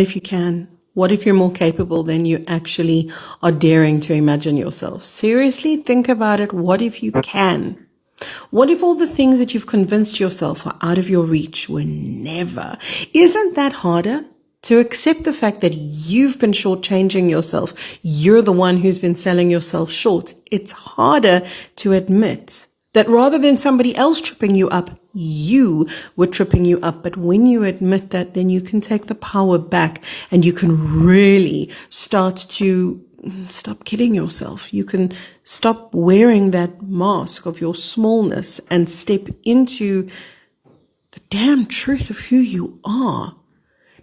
if you can? What if you're more capable than you actually are daring to imagine yourself? Seriously, think about it. What if you can? What if all the things that you've convinced yourself are out of your reach were never? Isn't that harder? To accept the fact that you've been shortchanging yourself. You're the one who's been selling yourself short. It's harder to admit that rather than somebody else tripping you up, you were tripping you up. But when you admit that, then you can take the power back and you can really start to stop kidding yourself. You can stop wearing that mask of your smallness and step into the damn truth of who you are.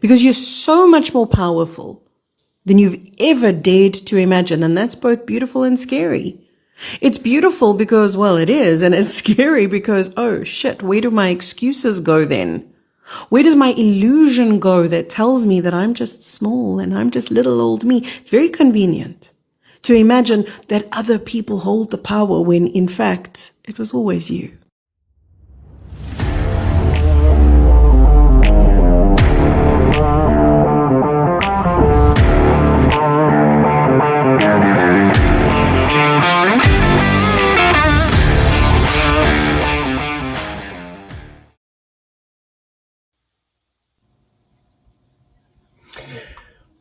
Because you're so much more powerful than you've ever dared to imagine. And that's both beautiful and scary. It's beautiful because, well, it is. And it's scary because, oh shit, where do my excuses go then? Where does my illusion go that tells me that I'm just small and I'm just little old me? It's very convenient to imagine that other people hold the power when, in fact, it was always you.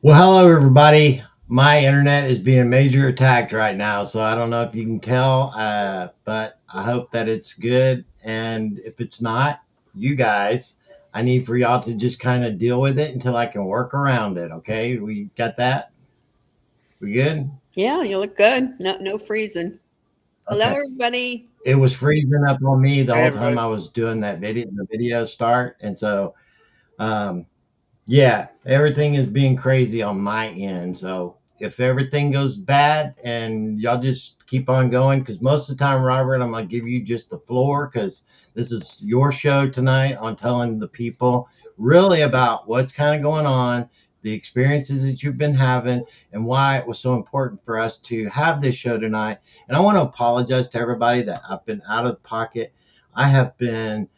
Well, hello, everybody. My internet is being major attacked right now, so I don't know if you can tell, but I hope that it's good. And if it's not, you guys, I need for y'all to just kind of deal with it until I can work around it. Okay, we got that? We good? Yeah, you look good. No freezing. Hello, Okay. everybody. It was freezing up on me the Hey, whole time everybody. I was doing the video start, and so um, yeah, everything is being crazy on my end. So if everything goes bad and y'all just keep on going, because most of the time, Robert, I'm going to give you just the floor because this is your show tonight on telling the people really about what's kind of going on, the experiences that you've been having, and why it was so important for us to have this show tonight. And I want to apologize to everybody that I've been out of the pocket. I have been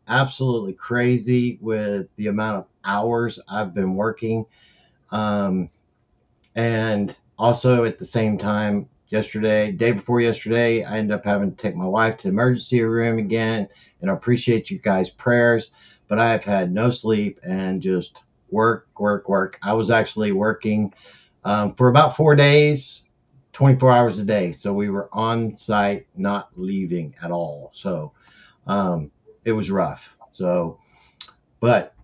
absolutely crazy with the amount of hours I've been working. Um, and also at the same time, day before yesterday, I ended up having to take my wife to the emergency room again. And I appreciate you guys' prayers, but I have had no sleep and just work, work, work. I was actually working for about 4 days, 24 hours a day. So we were on site, not leaving at all. So it was rough. So, but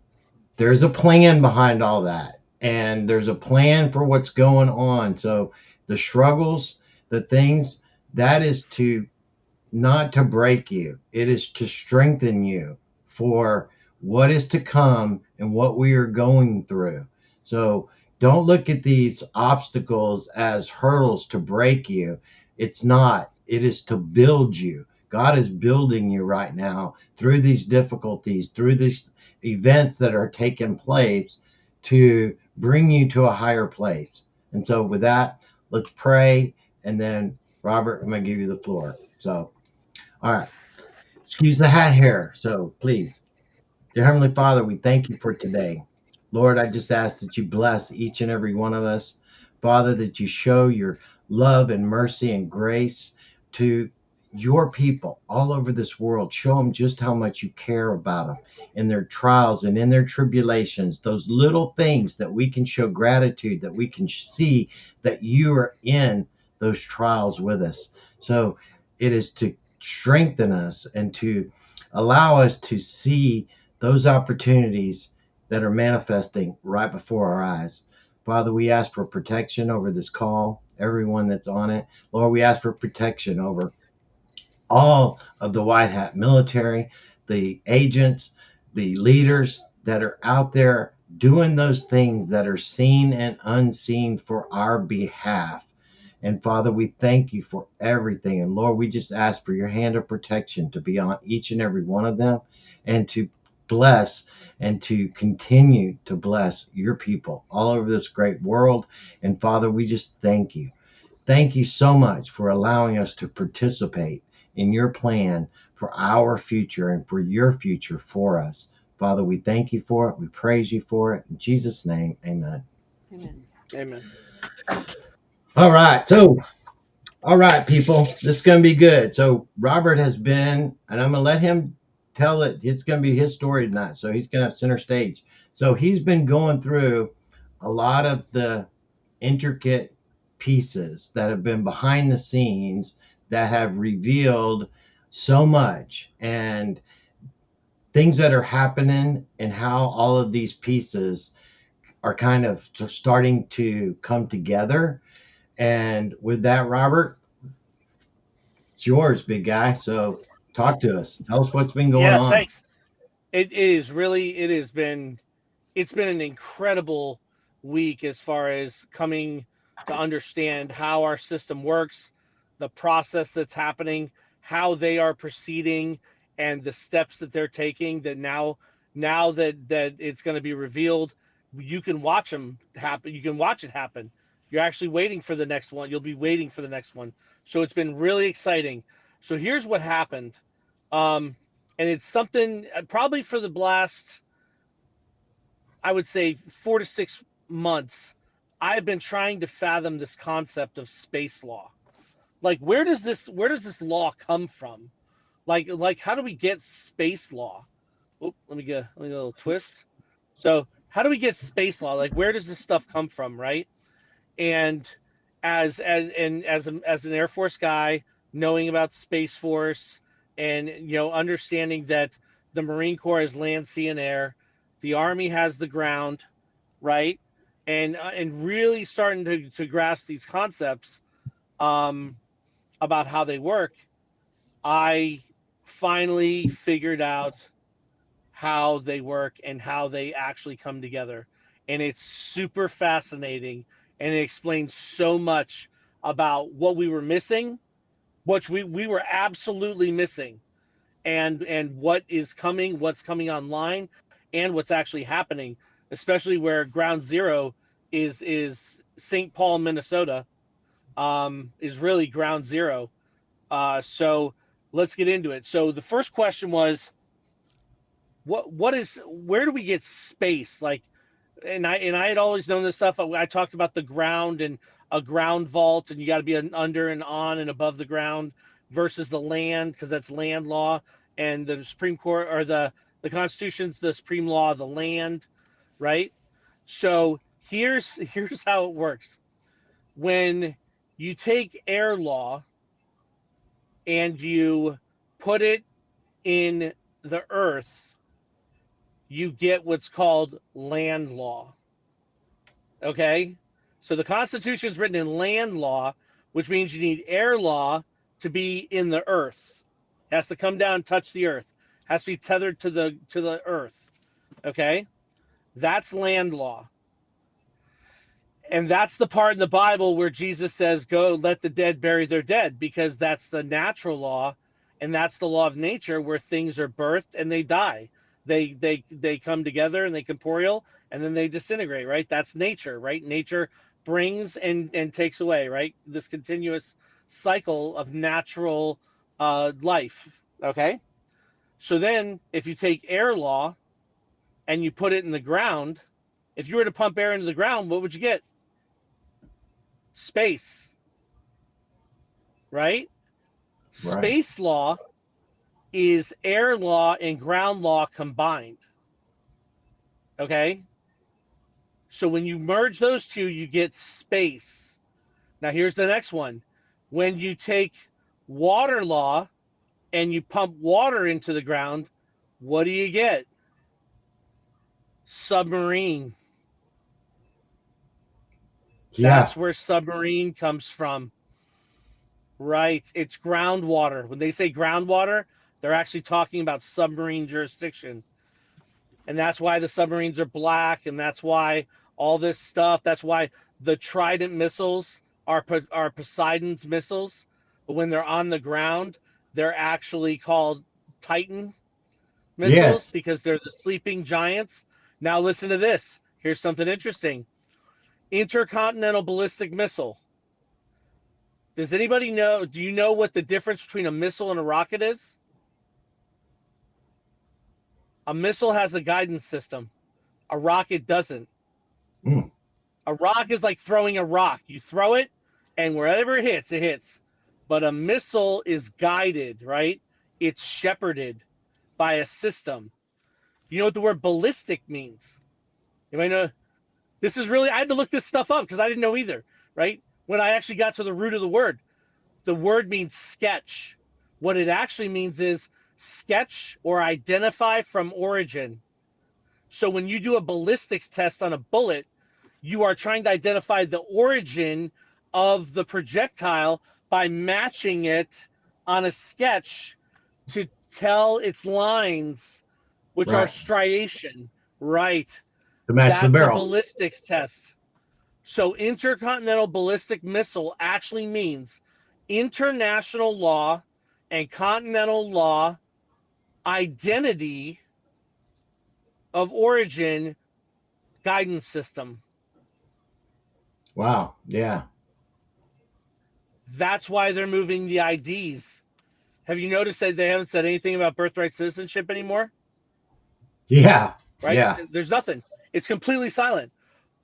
there's a plan behind all that, and there's a plan for what's going on. So the struggles, the things, that is to not to break you, it is to strengthen you for what is to come and what we are going through. So don't look at these obstacles as hurdles to break you. It's not. It is to build you. God is building you right now through these difficulties, through these events that are taking place to bring you to a higher place. And so with that, let's pray. And then Robert, I'm going to give you the floor. So, all right. Excuse the hat hair. So please, dear Heavenly Father, we thank you for today. Lord, I just ask that you bless each and every one of us. Father, that you show your love and mercy and grace to your people all over this world. Show them just how much you care about them in their trials and in their tribulations, those little things that we can show gratitude, that we can see that you are in those trials with us. So it is to strengthen us and to allow us to see those opportunities that are manifesting right before our eyes. Father, we ask for protection over this call, everyone that's on it. Lord, we ask for protection over all of the white hat military, the agents, the leaders that are out there doing those things that are seen and unseen for our behalf. And Father, we thank you for everything. And Lord, we just ask for your hand of protection to be on each and every one of them and to bless and to continue to bless your people all over this great world. And Father, we just thank you. Thank you so much for allowing us to participate in your plan for our future and for your future for us. Father, we thank you for it. We praise you for it. In Jesus' name, amen. Amen. Amen. All right, people, this is going to be good. So Robert has been, and I'm going to let him tell it. It's going to be his story tonight. So he's going to have center stage. So he's been going through a lot of the intricate pieces that have been behind the scenes that have revealed so much and things that are happening and how all of these pieces are kind of starting to come together. And with that, Robert, it's yours, big guy. So talk to us. Tell us what's been going Yeah, on. thanks. It is really, it's been an incredible week as far as coming to understand how our system works, the process that's happening, how they are proceeding, and the steps that they're taking. That now that it's going to be revealed, you can watch them happen. You can watch it happen. You're actually waiting for the next one. You'll be waiting for the next one. So it's been really exciting. So here's what happened. And it's something probably for the last, I would say, 4 to 6 months, I've been trying to fathom this concept of space law. Like, where does this law come from? Like how do we get space law? Oh, let me get a little twist. So how do we get space law? Like, where does this stuff come from, right? And as an Air Force guy, knowing about Space Force, and understanding that the Marine Corps has land, sea, and air, the Army has the ground, right? And really starting to grasp these concepts, um, about how they work, I finally figured out how they work and how they actually come together. And it's super fascinating, and it explains so much about what we were missing, which we were absolutely missing, and what's coming online, and what's actually happening, especially where ground zero is St. Paul, Minnesota, is really ground zero. So let's get into it. So the first question was, where do we get space? Like, and I had always known this stuff. I talked about the ground and a ground vault, and you got to be an under and on and above the ground versus the land, because that's land law, and the Supreme Court, or the Constitution's the supreme law of the land, right? So here's how it works. When you take air law and you put it in the earth, you get what's called land law. Okay? So the Constitution is written in land law, which means you need air law to be in the earth. It has to come down and touch the earth. It has to be tethered to the earth. Okay? That's land law. And that's the part in the Bible where Jesus says, go let the dead bury their dead, because that's the natural law, and that's the law of nature, where things are birthed and they die. They come together and they corporeal, and then they disintegrate, right? That's nature, right? Nature brings and takes away, right? This continuous cycle of natural life. Okay. So then if you take air law and you put it in the ground, if you were to pump air into the ground, what would you get? Space, right? Right. Space law is air law and ground law combined. Okay. So when you merge those two, you get space. Now, here's the next one. When you take water law and you pump water into the ground, what do you get? Submarine. Yeah. That's where submarine comes from. Right. It's groundwater. When they say groundwater, they're actually talking about submarine jurisdiction. And that's why the submarines are black, and that's why all this stuff, that's why the Trident missiles are Poseidon's missiles, but when they're on the ground, they're actually called Titan missiles, Yes. because they're the sleeping giants. Now listen to this. Here's something interesting. Intercontinental ballistic missile. Does anybody know? Do you know what the difference between a missile and a rocket is? A missile has a guidance system. A rocket doesn't. Mm. A rock is like throwing a rock. You throw it, and wherever it hits, it hits. But a missile is guided, right? It's shepherded by a system. You know what the word ballistic means? You might know. This is really, I had to look this stuff up because I didn't know either, right? When I actually got to the root of the word means sketch. What it actually means is sketch or identify from origin. So when you do a ballistics test on a bullet, you are trying to identify the origin of the projectile by matching it on a sketch to tell its lines, which are Right. striation. Right. To match the That's a barrel. ballistics test. So intercontinental ballistic missile actually means international law and continental law identity of origin guidance system. Wow. Yeah. That's why they're moving the IDs. Have you noticed that they haven't said anything about birthright citizenship anymore? Yeah. Right? Yeah. There's nothing. It's completely silent.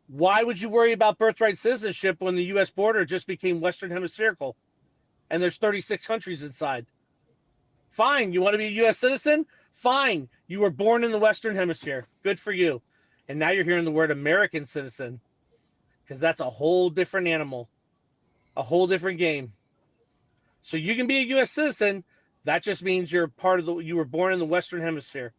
Why would you worry about birthright citizenship when the U.S. border just became Western hemispherical and there's 36 countries inside? Fine. You want to be a U.S. citizen? Fine. You were born in the Western hemisphere. Good for you. And now you're hearing the word American citizen because that's a whole different animal, a whole different game. So you can be a U.S. citizen. That just means you're part of you were born in the Western hemisphere.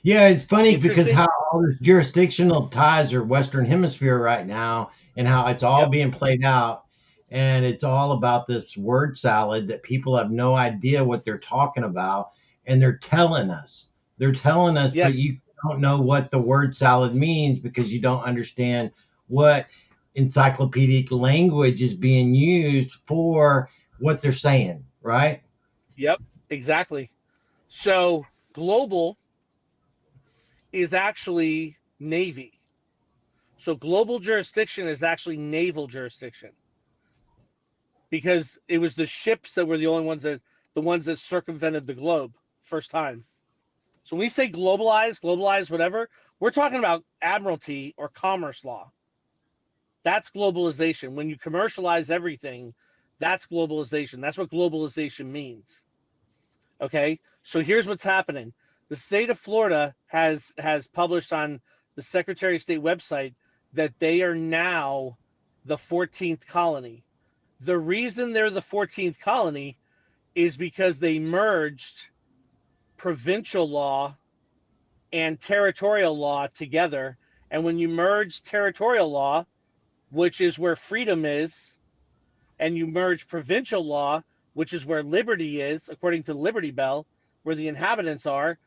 Yeah, it's funny because Interesting. how all this jurisdictional ties are Western Hemisphere right now, and how it's all Yep. being played out, and it's all about this word salad that people have no idea what they're talking about, and they're telling us. They're telling us, but Yes. you don't know what the word salad means because you don't understand what encyclopedic language is being used for what they're saying, right? Yep. Exactly. So global is actually Navy. So global jurisdiction is actually naval jurisdiction because it was the ships that were the ones that circumvented the globe first time. So when we say globalize, whatever, we're talking about admiralty or commerce law. That's globalization. When you commercialize everything, that's globalization. That's what globalization means. Okay? So here's what's happening. The state of Florida has published on the Secretary of State website that they are now the 14th colony. The reason they're the 14th colony is because they merged provincial law and territorial law together. And when you merge territorial law, which is where freedom is, and you merge provincial law, which is where liberty is, according to Liberty Bell, where the inhabitants are,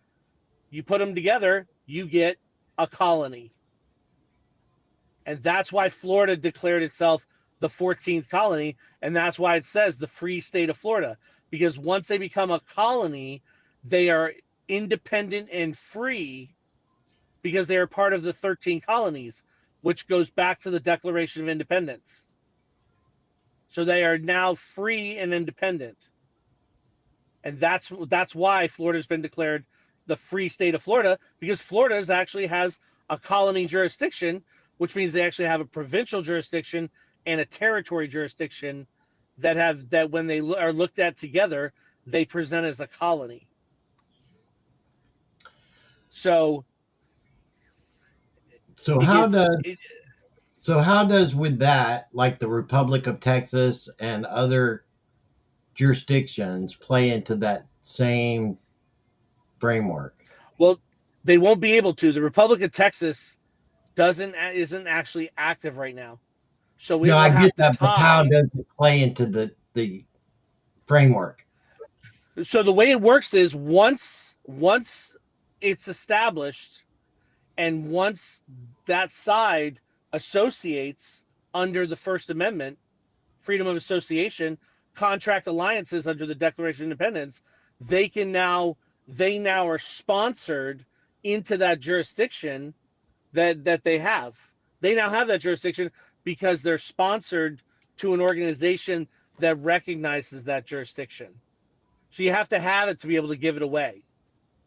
you put them together, you get a colony. And that's why Florida declared itself the 14th colony. And that's why it says the free state of Florida. Because once they become a colony, they are independent and free because they are part of the 13 colonies, which goes back to the Declaration of Independence. So they are now free and independent. And that's why Florida's been declared the free state of Florida, because Florida actually has a colony jurisdiction, which means they actually have a provincial jurisdiction and a territory jurisdiction that when they are looked at together, they present as a colony. So How does with that, like the Republic of Texas and other jurisdictions, play into that same framework? well, they won't be able to. The Republic of Texas isn't actually active right now. So it No, will I have get to that, but how tie. does it play into the framework? So the way it works is once it's established and once that side associates under the First Amendment, freedom of association, contract alliances under the Declaration of Independence, they now are sponsored into that jurisdiction that they have. They now have that jurisdiction because they're sponsored to an organization that recognizes that jurisdiction. So you have to have it to be able to give it away.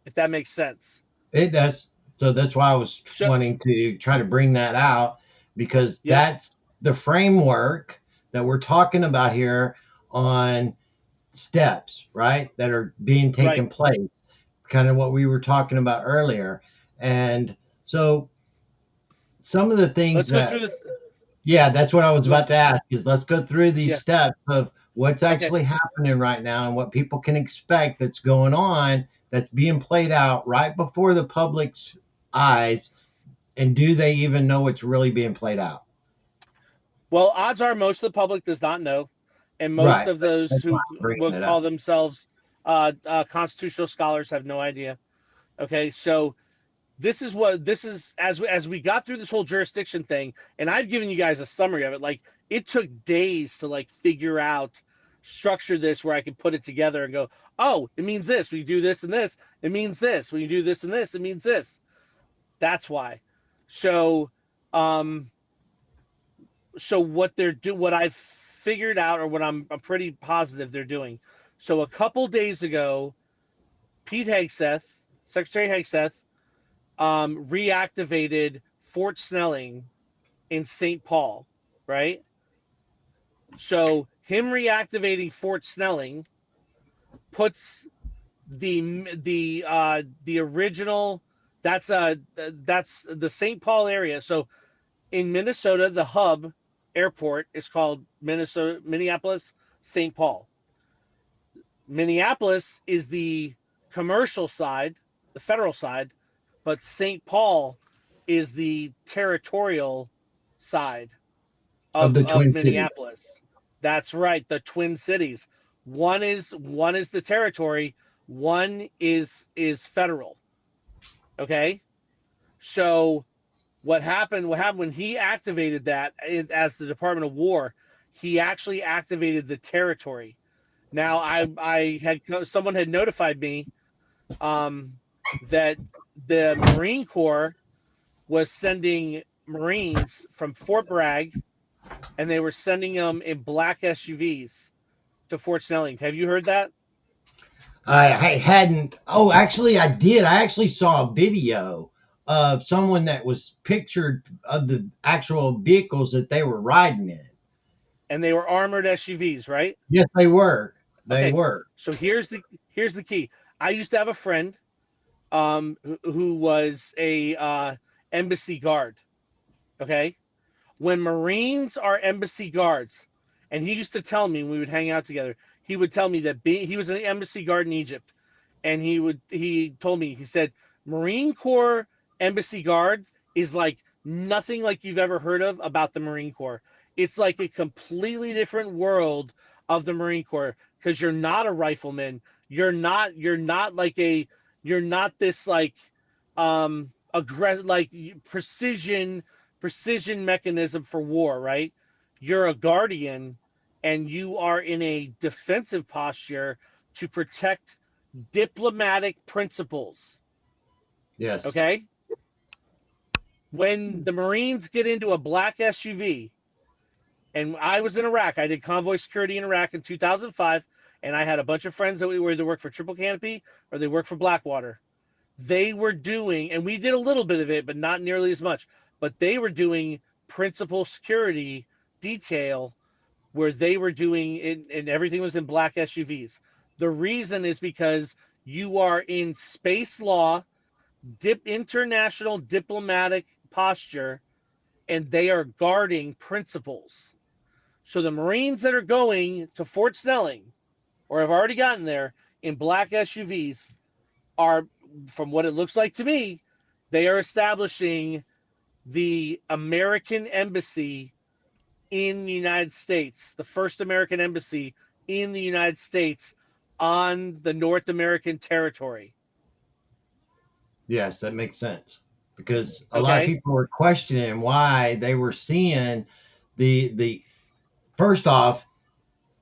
if that makes sense. It does. So that's why I was So, wanting to try to bring that out, because yep, that's the framework that we're talking about here on steps, right? That are being right. taken place, kind of what we were talking about earlier. And so some of the things Let's go that, through this. yeah, that's what I was Go about ahead. to ask, is let's go through these Yeah. steps of what's Okay. actually happening right now and what people can expect that's going on, that's being played out right before the public's eyes. And do they even know it's really being played out? Well, odds are most of the public does not know, and most Right. of those That's why who I'm bringing will it call up. themselves constitutional scholars have no idea. Okay, so this is as we got through this whole jurisdiction thing, and I've given you guys a summary of it. Like, it took days to like figure out, structure this where I could put it together and go, oh, it means this. We do this and this. It means this. When you do this and this, it means this. That's why. So, um, so what I've figured out, or what I'm pretty positive they're doing. So a couple days ago, Pete Hegseth, Secretary Hegseth, reactivated Fort Snelling in St. Paul, right? So him reactivating Fort Snelling puts the original, that's the St. Paul area. So in Minnesota, the hub airport is called Minneapolis St. Paul. Minneapolis is the commercial side, the federal side, but St. Paul is the territorial side Of the of Twin Cities. Minneapolis. That's right, the Twin Cities. One is the territory, one is federal. Okay? So what happened when he activated that as the Department of War, he actually activated the territory. Now, I had someone had notified me that the Marine Corps was sending Marines from Fort Bragg, and they were sending them in black SUVs to Fort Snelling. Have you heard that? I hadn't. Oh, actually, I did. I actually saw a video of someone that was pictured of the actual vehicles that they were riding in. And they were armored SUVs, right? Yes, they were. They Okay. were. So here's the key. I used to have a friend who was a embassy guard. Okay. When Marines are embassy guards, and he used to tell me when we would hang out together, he would tell me that he was an embassy guard in Egypt, and he told me, he said, Marine Corps embassy guard is like nothing like you've ever heard of about the Marine Corps. It's like a completely different world of the Marine Corps, because you're not a rifleman. You're not like you're not this like aggressive, like precision mechanism for war, right? You're a guardian, and you are in a defensive posture to protect diplomatic principles. Yes. Okay. When the Marines get into a black SUV, and I was in Iraq, I did convoy security in Iraq in 2005, and I had a bunch of friends that we either worked for Triple Canopy or they worked for Blackwater. They were doing, and we did a little bit of it, but not nearly as much, but they were doing principal security detail where they were doing it, and everything was in black SUVs. The reason is because you are in space law, international diplomatic posture, and they are guarding principles. So the Marines that are going to Fort Snelling, or have already gotten there in black SUVs, are, from what it looks like to me, they are establishing the American embassy in the United States, the first American embassy in the United States on the North American territory. Yes, that makes sense, because a lot of Okay. people were questioning why they were seeing the first off,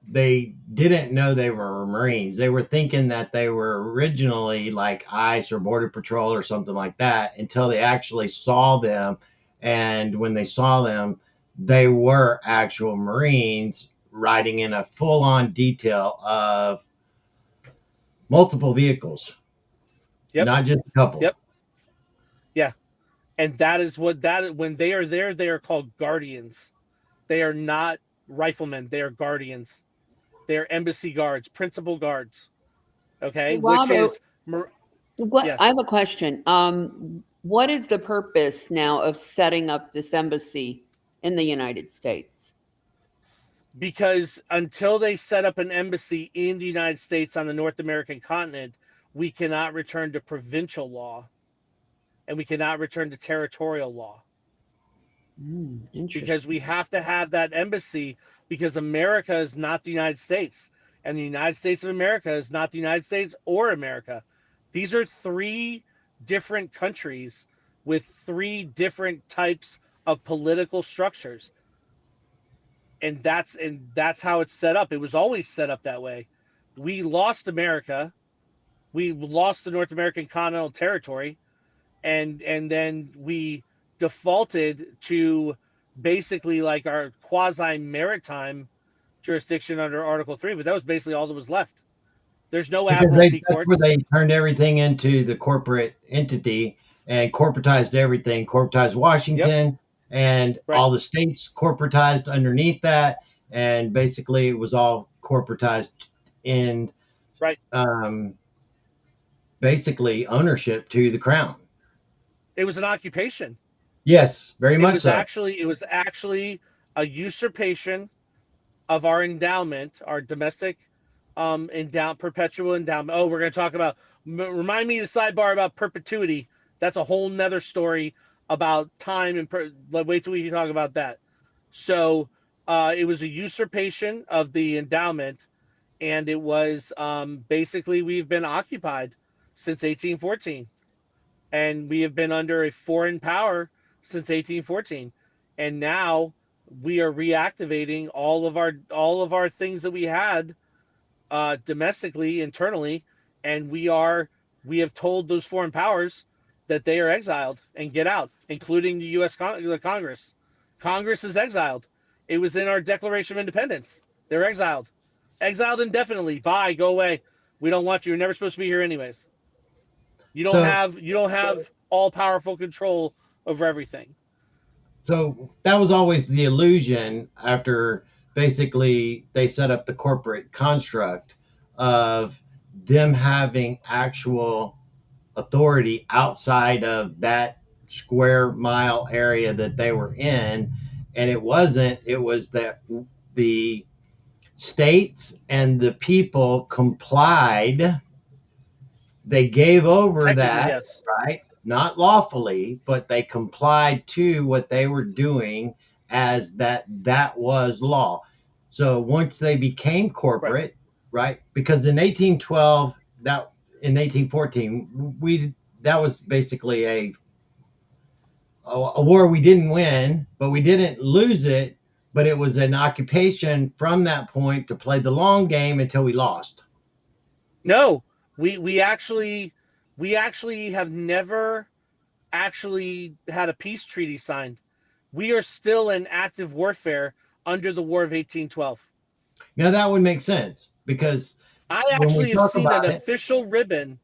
they didn't know they were Marines. They were thinking that they were originally like ICE or Border Patrol or something like that, until they actually saw them. And when they saw them, they were actual Marines riding in a full on detail of multiple vehicles. Yep. not just a couple. Yep. Yeah. And that is what that when they are there, they are called guardians. They are not riflemen. They are guardians. They are embassy guards, principal guards. Okay, So, which Robert, is what I yes, have a question. What is the purpose now of setting up this embassy in the United States? because until they set up an embassy in the United States on the North American continent, we cannot return to provincial law and we cannot return to territorial law because we Interesting. have to have that embassy because America is not the United States and the United States of America is not the United States or America. These are three different countries with three different types of political structures. And that's how it's set up. It was always set up that way. We lost America. We lost the North American continental territory and then we defaulted to basically like our quasi maritime jurisdiction under Article 3, but that was basically all that was left. There's no Because admiralty that's where courts. they turned everything into the corporate entity and corporatized everything, corporatized Yep, Washington, and right, all the states corporatized underneath that. And basically, it was all corporatized in right. um, basically ownership to the crown. It was an occupation. Yes, very It much was so. actually it was actually a usurpation of our endowment, our domestic perpetual endowment. Oh, we're going to talk about. Remind me to sidebar about perpetuity. That's a whole nother story about time and wait till we can talk about that. So it was a usurpation of the endowment, and it was basically we've been occupied since 1814, and we have been under a foreign power since 1814, and now we are reactivating all of our things that we had domestically, internally, and we have told those foreign powers that they are exiled and get out, including the U.S. The Congress. Congress is exiled. It was in our Declaration of Independence. They're exiled, exiled indefinitely. Bye, go away. We don't want you. You're never supposed to be here, anyways. So, You don't have all powerful control over everything. so that was always the illusion after basically they set up the corporate construct of them having actual authority outside of that square mile area that they were in. And it wasn't, it was that the states and the people complied. They gave over Technically, that, yes. right? Not lawfully, but they complied to what they were doing as that was law. So once they became Right. corporate, right? Because in 1812, that in 1814, we that was basically a war we didn't win, but we didn't lose it. But it was an occupation from that point to play the long game until we lost. No, we actually have never actually had a peace treaty signed. We are still in active warfare under the War of 1812. Now that would make sense because I when we actually have talk seen an about it, official ribbon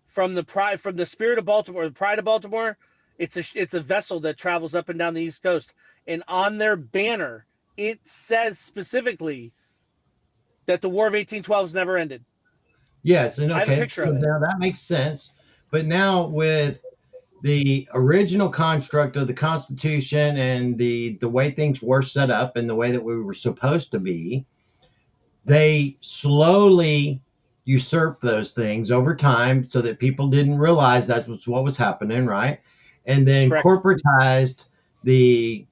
from the Spirit of Baltimore, the Pride of Baltimore. It's a vessel that travels up and down the East Coast, and on their banner it says specifically that the War of 1812 has never ended. yes, and I have a okay, picture so of it. now that makes sense. But now with the original construct of the Constitution and the way things were set up and the way that we were supposed to be, they slowly usurped those things over time so that people didn't realize that's what was happening, right? And then Correct. corporatized the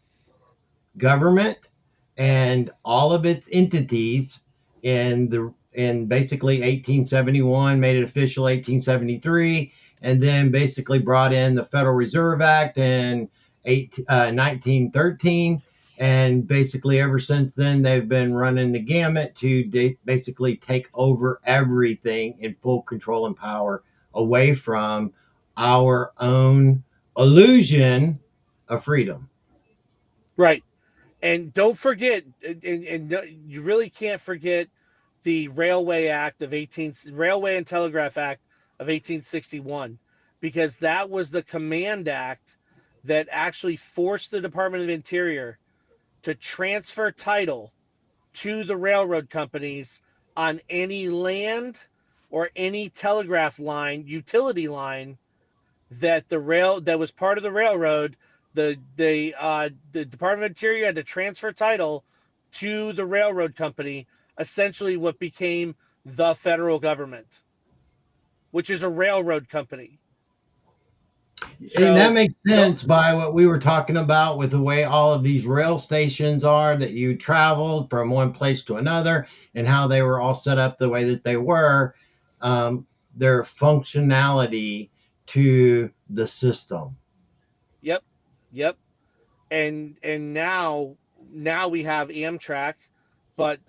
government and all of its entities in basically 1871, made it official 1873, and then basically brought in the Federal Reserve Act in 1913. And basically, ever since then, they've been running the gamut to basically take over everything in full control and power away from our own illusion of freedom. Right. And don't forget, and you really can't forget the Railway Act of 18 Railway and Telegraph Act of 1861, because that was the command act that actually forced the Department of Interior to transfer title to the railroad companies on any land or any telegraph line, utility line that was part of the railroad. The Department of Interior had to transfer title to the railroad company, essentially what became the federal government, which is a railroad company. And that So makes sense by what we were talking about with the way all of these rail stations are, that you traveled from one place to another and how they were all set up the way that they were, their functionality to the system. Yep, yep. And now we have Amtrak, but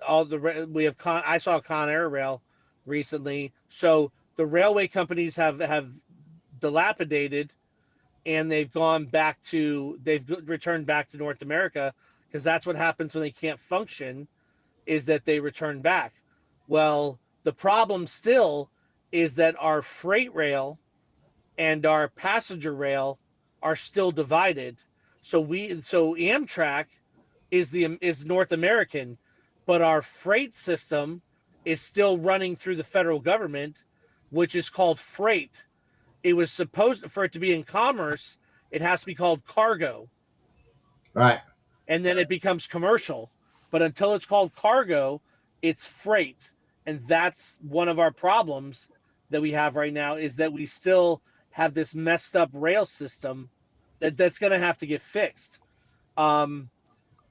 we have I saw Con Air Rail recently. So the railway companies have dilapidated, and they've returned back to North America, because that's what happens when they can't function, is that they return back. Well, the problem still is that our freight rail and our passenger rail are still divided. So Amtrak is North American, but our freight system is still running through the federal government, which is called freight. It was supposed for it to be in commerce, it has to be called cargo, Right. and then it becomes commercial. But until it's called cargo, it's freight. And that's one of our problems that we have right now, is that we still have this messed up rail system that's going to have to get fixed.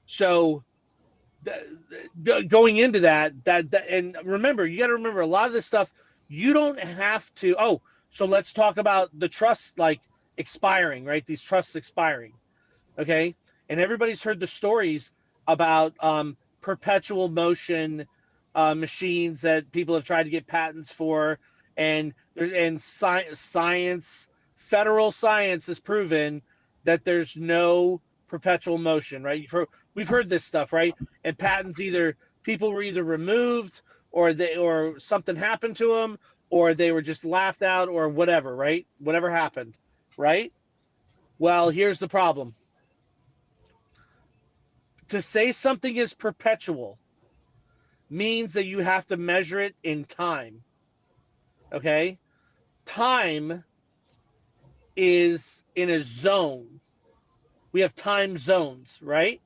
So going into that, and remember, you got to remember a lot of this stuff, you don't have to. Oh, so let's talk about the trusts like expiring, right? These trusts expiring. Okay. And everybody's heard the stories about perpetual motion machines that people have tried to get patents for, and science, federal science has proven that there's no perpetual motion, right? We've heard this stuff, right? And patents, either people were either removed, or something happened to them, or they were just laughed out, or whatever, right? Whatever happened, right? Well, here's the problem. To say something is perpetual means that you have to measure it in time. Okay? Time is in a zone. We have time zones, right?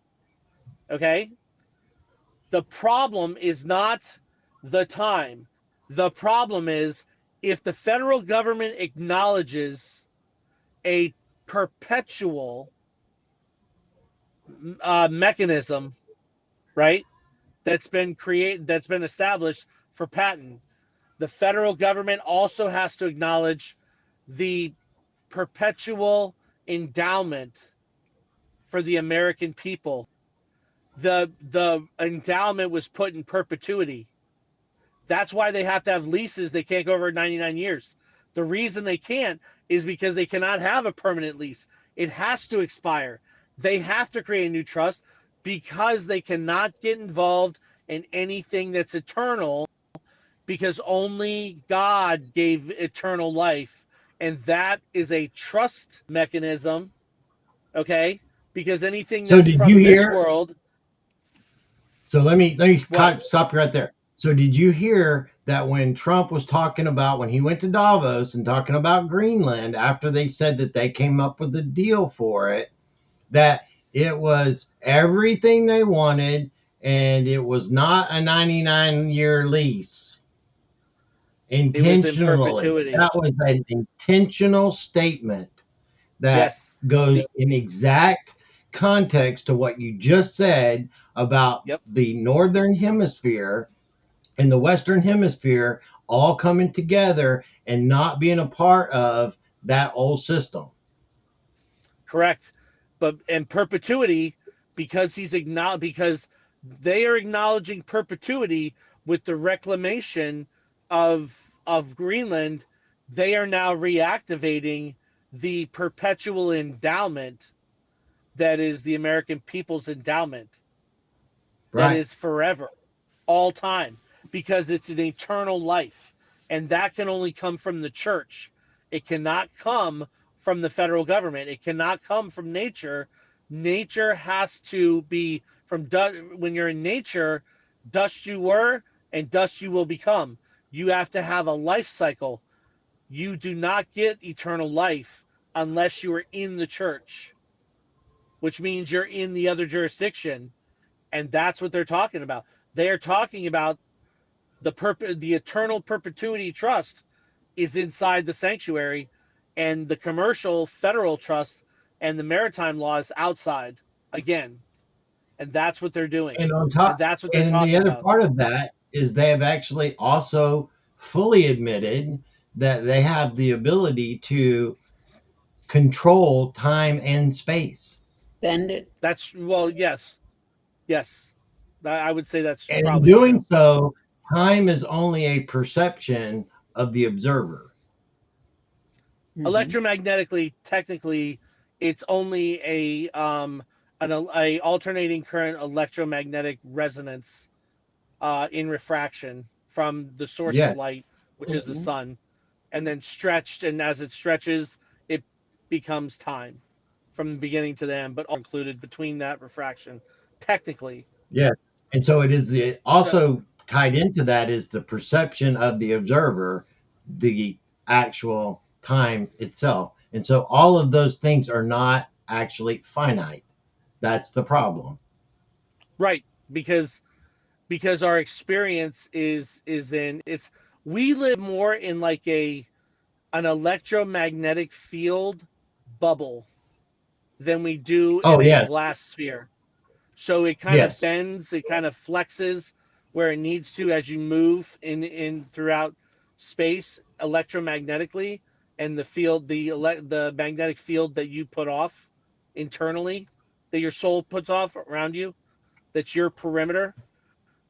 Okay? The problem is not the time. The problem is, if the federal government acknowledges a perpetual mechanism, right? That's been established for patent. The federal government also has to acknowledge the perpetual endowment for the American people. The endowment was put in perpetuity. That's why they have to have leases. They can't go over 99 years. The reason they can't is because they cannot have a permanent lease. It has to expire. They have to create a new trust, because they cannot get involved in anything that's eternal, because only God gave eternal life. And that is a trust mechanism, okay? Because anything So that's did you from this hear? world, So let me what? stop you right there. So did you hear that when Trump was talking about, when he went to Davos and talking about Greenland, after they said that they came up with a deal for it, that it was everything they wanted, and it was not a 99-year lease? It was in Intentionally. perpetuity. That was an intentional statement that Yes. goes in exact context to what you just said about Yep. the Northern Hemisphere and the Western Hemisphere all coming together and not being a part of that old system. Correct. But in perpetuity, because because they are acknowledging perpetuity with the reclamation of Greenland, they are now reactivating the perpetual endowment that is the American people's endowment, that Right. is forever, all time, because it's an eternal life. And that can only come from the church. It cannot come from the federal government. It cannot come from nature. Nature has to be from when you're in nature, dust you were and dust you will become. You have to have a life cycle. You do not get eternal life unless you are in the church, which means you're in the other jurisdiction. And that's what they're talking about. They are talking about the eternal perpetuity trust is inside the sanctuary, and the commercial federal trust and the maritime law is outside again. And that's what they're doing. And on And top, that's what they're and the talking other about. part of that is they have actually also fully admitted that they have the ability to control time and space. Bend it. That's, well, yes. Yes. I would say that's And in probably doing true. so, time is only a perception of the observer. Electromagnetically, technically, it's only a alternating current electromagnetic resonance in refraction from the source of Yes. light, which is the sun, and then stretched, and as it stretches, it becomes time from the beginning to the end, but all included between that refraction, technically. Yes. And so it is the So also tied into that is the perception of the observer, the actual time itself. And so all of those things are not actually finite. That's the problem. right, because our experience is in it's we live more in like an electromagnetic field bubble than we do in Oh, a yes. glass sphere. So it kind of Yes. bends, it kind of flexes where it needs to as you move in throughout space electromagnetically, and the magnetic field that you put off internally, that your soul puts off around you, that's your perimeter.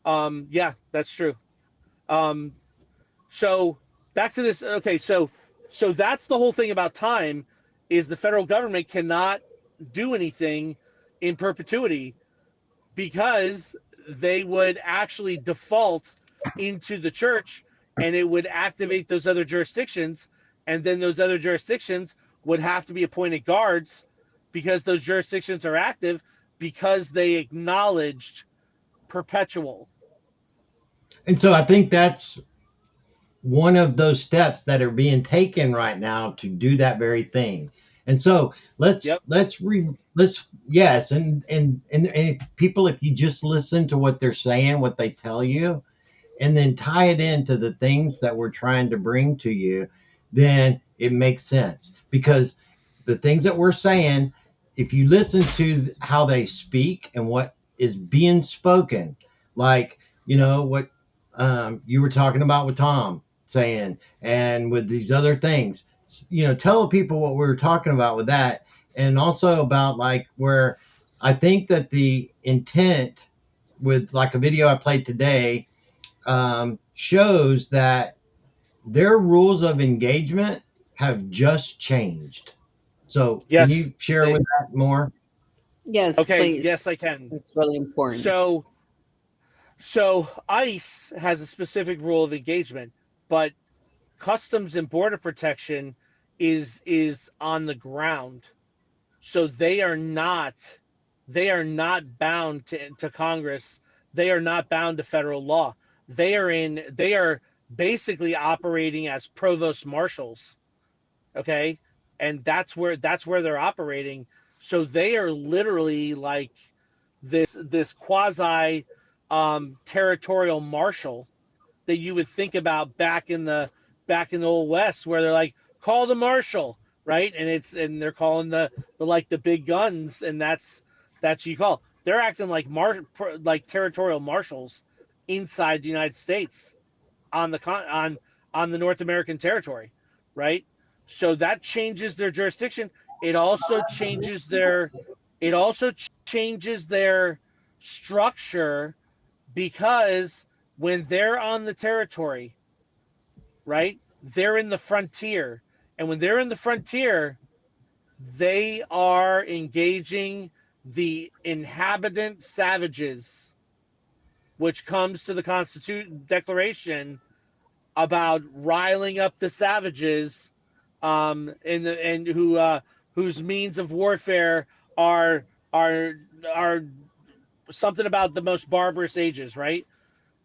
Yeah, that's true. Um, so back to this. Okay, so that's the whole thing about time is the federal government cannot do anything in perpetuity because they would actually default into the church, and it would activate those other jurisdictions, and then those other jurisdictions would have to be appointed guards because those jurisdictions are active because they acknowledged perpetual. And so I think that's one of those steps that are being taken right now to do that very thing. And so Yep. let's yes, and people, if you just listen to what they're saying, what they tell you, and then tie it into the things that we're trying to bring to you, then it makes sense. Because the things that we're saying, if you listen to how they speak and what is being spoken, like, what you were talking about with Tom saying, and with these other things, tell the people what we were talking about with that. And also about like where I think that the intent with like a video I played today shows that their rules of engagement have just changed. So, can Yes. you share with that more? Yes, Okay. Yes, please. I can. It's really important. So ICE has a specific rule of engagement, but Customs and Border Protection is on the ground. So they are not bound to Congress. They are not bound to federal law. They are basically operating as provost marshals. Okay? And that's where they're operating. So they are literally like this quasi territorial marshal that you would think about back in the old west, where they're like, call the marshal, right? And they're calling the big guns, and that's what you call. They're acting like like territorial marshals inside the United States on the North American territory, right? So that changes their jurisdiction. It also changes their structure, because when they're on the territory, right, they're in the frontier. And when they're in the frontier, they are engaging the inhabitant savages, which comes to the Constitution Declaration about riling up the savages, whose means of warfare are something about the most barbarous ages, right?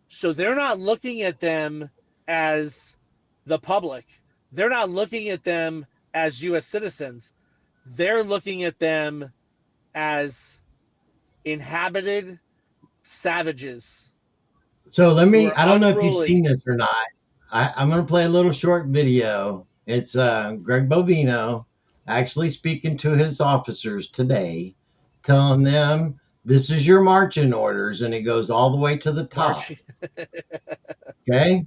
So they're not looking at them as the public. They're not looking at them as U.S. citizens. They're looking at them as inhabited savages So let who me, are I don't know if you've unruly. seen this or not. I'm going to play a little short video. It's Greg Bovino actually speaking to his officers today, telling them this is your marching orders, and it goes all the way to the top. Marching. Okay,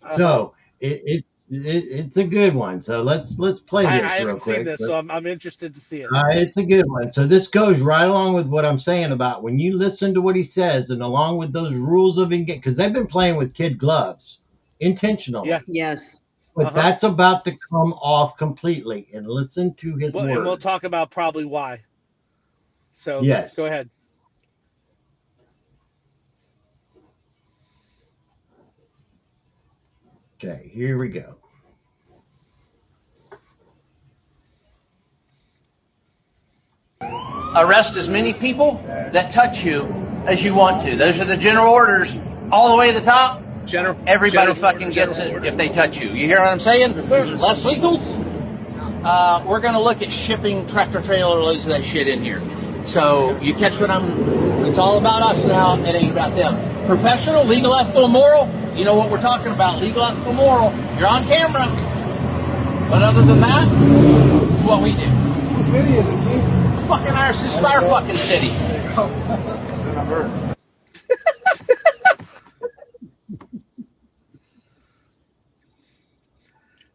Uh-huh. so it's a good one. So let's play I this real haven't seen quick. this, so I'm interested to see it. It's a good one. So this goes right along with what I'm saying about when you listen to what he says, and along with those rules of engagement, because they've been playing with kid gloves Yeah. intentionally, Yes. but Uh-huh. that's about to come off completely. And listen to his Well, and we'll words. talk about probably why. So go Yes. ahead. Okay, here we go. Arrest as many people that touch you as you want to. Those are the general orders all the way to the top. Everybody fucking gets it if they touch you. You hear what I'm saying? Less legals. We're going to look at shipping tractor trailer loads of that shit in here. So you catch what it's all about us now. It ain't about them. Professional, legal, ethical, moral. You know what we're talking about. Legal, ethical, moral. You're on camera. But other than that, it's what we do. What city is it, Chief? Fucking Irish Fire fucking city.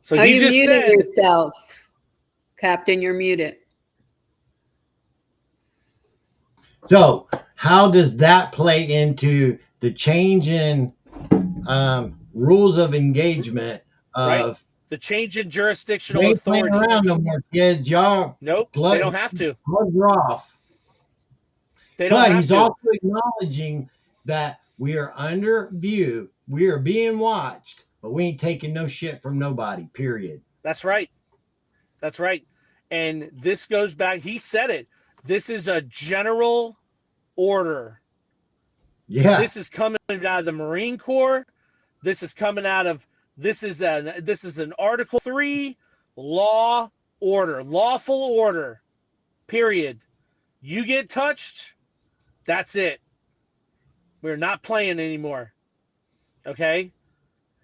So Are he you just muting said, yourself, Captain? You're muted. So how does that play into the change in rules of engagement right? of The change in we jurisdictional ain't playing authority. around no more, kids? Y'all Nope, they don't have to. gloves are off. They don't But have he's to. also acknowledging that we are under view, we are being watched, but we ain't taking no shit from nobody, period. That's right. That's right. And this goes back, he said it. This is a general order. Yeah. This is coming out of the Marine Corps. This is coming out of this is an Article 3 law order, lawful order. Period. You get touched, that's it. We're not playing anymore. Okay?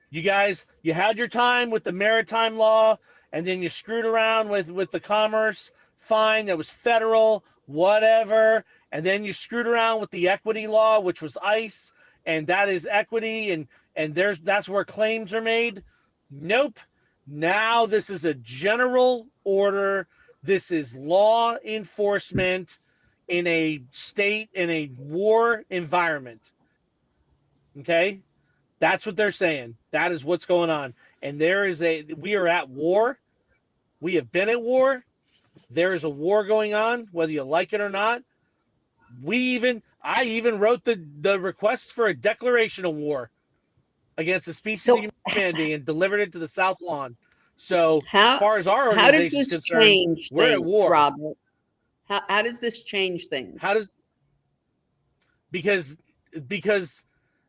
You guys, you had your time with the maritime law, and then you screwed around with the commerce fine that was federal, whatever, and then you screwed around with the equity law, which was ICE, and that is equity, and that's where claims are made. Nope. Now this is a general order. This is law enforcement in a state, in a war environment. Okay? That's what they're saying. That is what's going on. And we are at war. We have been at war. There is a war going on, whether you like it or not. I even wrote the request for a declaration of war against the species So of humanity and delivered it to the South Lawn. So as how far as our how does organization is this concerned, change we're at things, war. Robert? How does this change things? Because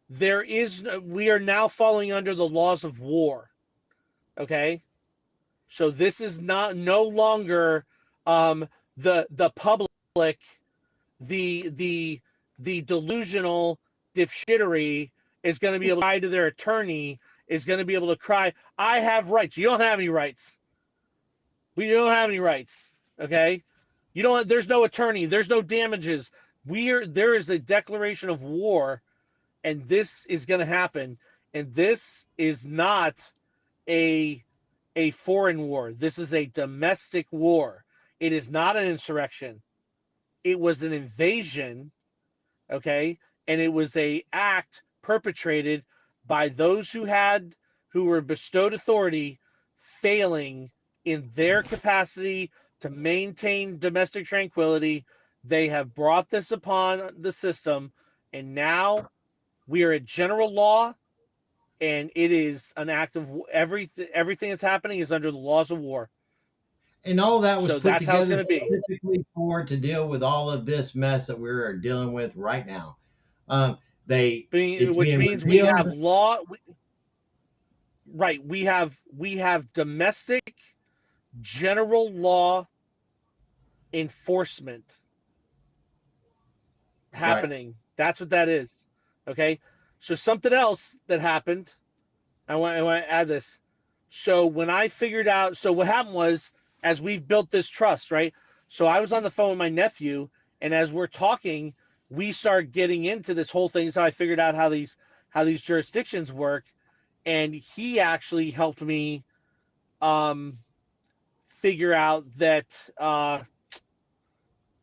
we are now falling under the laws of war. Okay? So this is no longer the public, the delusional dipshittery is going to be able to cry to their attorney, is going to be able to cry, I have rights. You don't have any rights. We don't have any rights. Okay? There's no attorney, there's no damages. There is a declaration of war, and this is going to happen. And this is not a foreign war. This is a domestic war. It is not an insurrection. It was an invasion, okay? And it was a act perpetrated by those who were bestowed authority failing in their capacity to maintain domestic tranquility. They have brought this upon the system, and now we are at general law. and it is an act of everything that's happening is under the laws of war. And all that was So put that's how it's together going to be. specifically for to deal with all of this mess that we're dealing with right now. It's Which being means we revealed. have law. Right. We have domestic general law enforcement happening. Right. That's what that is. Okay. So something else that happened, I want to add this. So when I figured out, so what happened was, as we've built this trust, right? So I was on the phone with my nephew, and as we're talking, we start getting into this whole thing. So I figured out how these jurisdictions work, and he actually helped me figure out that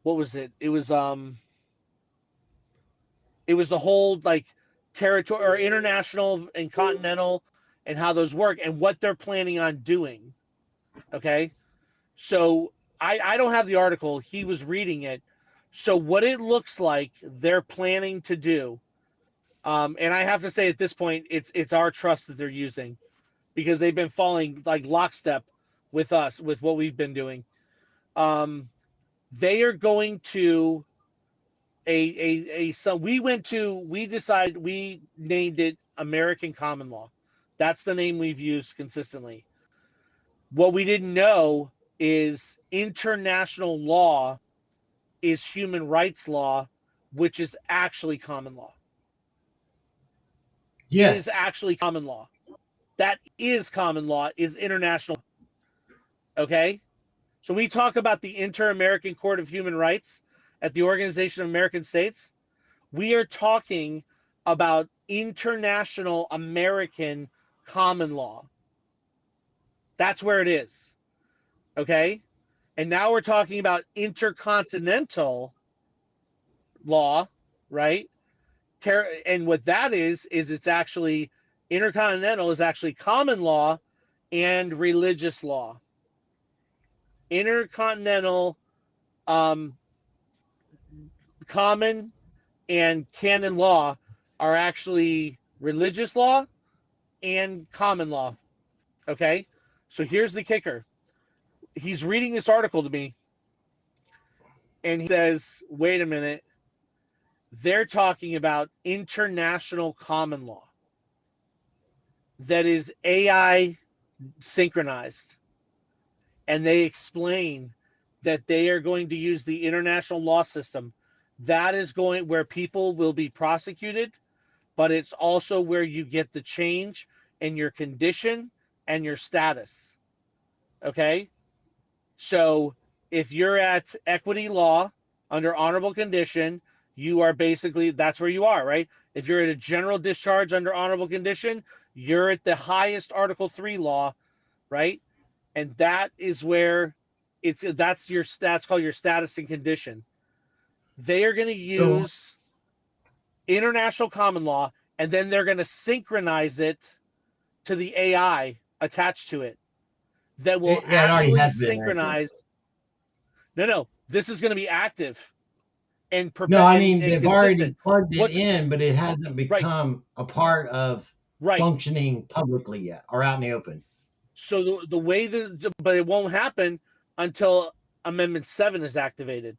what was it? It was the whole like territory or international and continental and how those work and what they're planning on doing. Okay. So I don't have the article. He was reading it. So what it looks like they're planning to do, and I have to say at this point, it's our trust that they're using because they've been falling like lockstep with us, with what we've been doing. They are going to so we named it American Common Law. That's the name we've used consistently. What we didn't know is international law is human rights law, which is actually common law. Yes. It is actually common law. That is common law, is international. Okay? So we talk about the Inter-American Court of Human Rights at the Organization of American States. We are talking about international American common law. That's where it is. Okay? And now we're talking about intercontinental law, right? And what that is it's actually intercontinental is actually common law and religious law. Intercontinental common and canon law are actually religious law and common law. Okay? So here's the kicker. He's reading this article to me and he says, wait a minute. They're talking about international common law that is AI synchronized. And they explain that they are going to use the international law system. That is going where people will be prosecuted, but it's also where you get the change in your condition and your status. Okay? So if you're at equity law under honorable condition, you are basically, that's where you are, right? If you're at a general discharge under honorable condition, you're at the highest Article 3 law, right? And that is where that's called your status and condition. They are going to use international common law, and then they're going to synchronize it to the AI attached to it that will actually synchronize. No, this is going to be active and no, I mean they've consistent. already plugged it in, but it hasn't become a part of functioning publicly yet or out in the open. So the way but it won't happen until Amendment 7 is activated.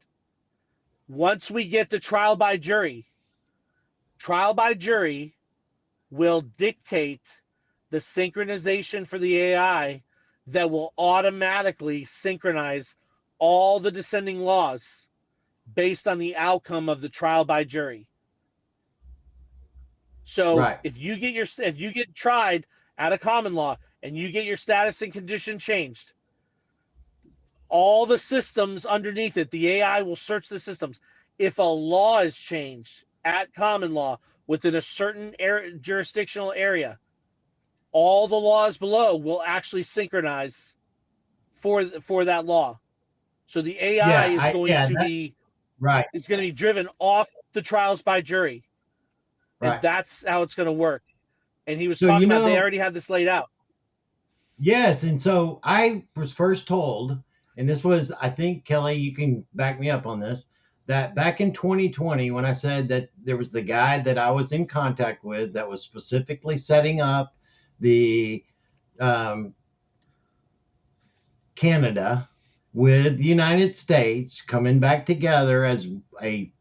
Once we get to trial by jury will dictate the synchronization for the AI that will automatically synchronize all the descending laws based on the outcome of the trial by jury. So if you get tried out of common law and you get your status and condition changed, all the systems underneath it, the AI will search the systems. If a law is changed at common law within a certain jurisdictional area, all the laws below will actually synchronize for that law. So the AI is going to be it's going to be driven off the trials by jury. Right. And that's how it's going to work. And he was talking about they already had this laid out. Yes, and so I was first told, and this was, I think, Kelly, you can back me up on this, that back in 2020, when I said that there was the guy that I was in contact with that was specifically setting up the Canada with the United States coming back together as a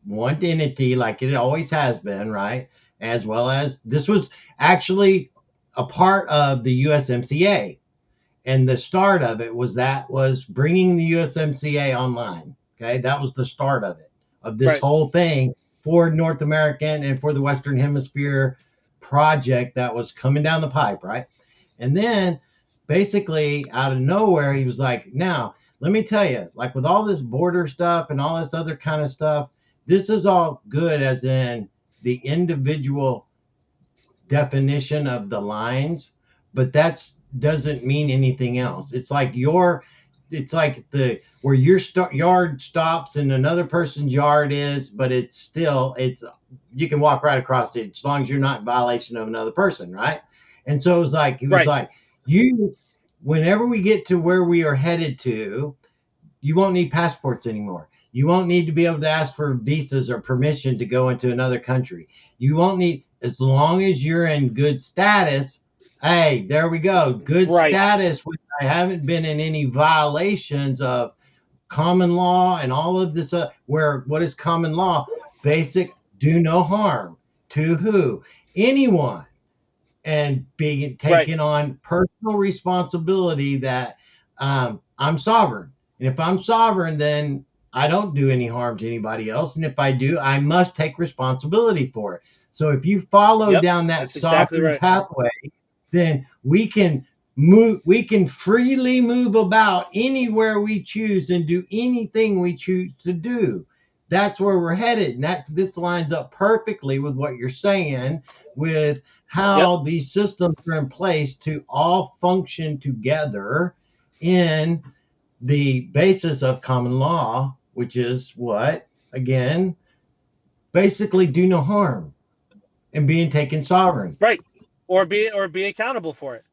one entity like it always has been, right? As well as this was actually a part of the USMCA. And the start of it was bringing the USMCA online. Okay, that was the start of it, of this Right. whole thing for North American and for the Western Hemisphere project that was coming down the pipe, right? And then basically out of nowhere, he was like, now, let me tell you, like with all this border stuff and all this other kind of stuff, this is all good as in the individual definition of the lines, but that's doesn't mean anything else. It's like the where your yard stops and another person's yard is, but it's you can walk right across it as long as you're not in violation of another person, right? And so he was Right. like, you, whenever we get to where we are headed to, you won't need passports anymore. You won't need to be able to ask for visas or permission to go into another country. You won't need, as long as you're in good status. Hey, there we go. Good Right. status, which I haven't been in any violations of common law and all of this. Where what is common law? Basic do no harm to who? Anyone. And being taking on personal responsibility that I'm sovereign. And if I'm sovereign, then I don't do any harm to anybody else. And if I do, I must take responsibility for it. So if you follow down that That's exactly sovereign right. pathway, then we can freely move about anywhere we choose and do anything we choose to do. That's where we're headed. And this lines up perfectly with what you're saying, with how these systems are in place to all function together in the basis of common law, which is what? Again, basically do no harm and being taken sovereign. Right. Or be accountable for it.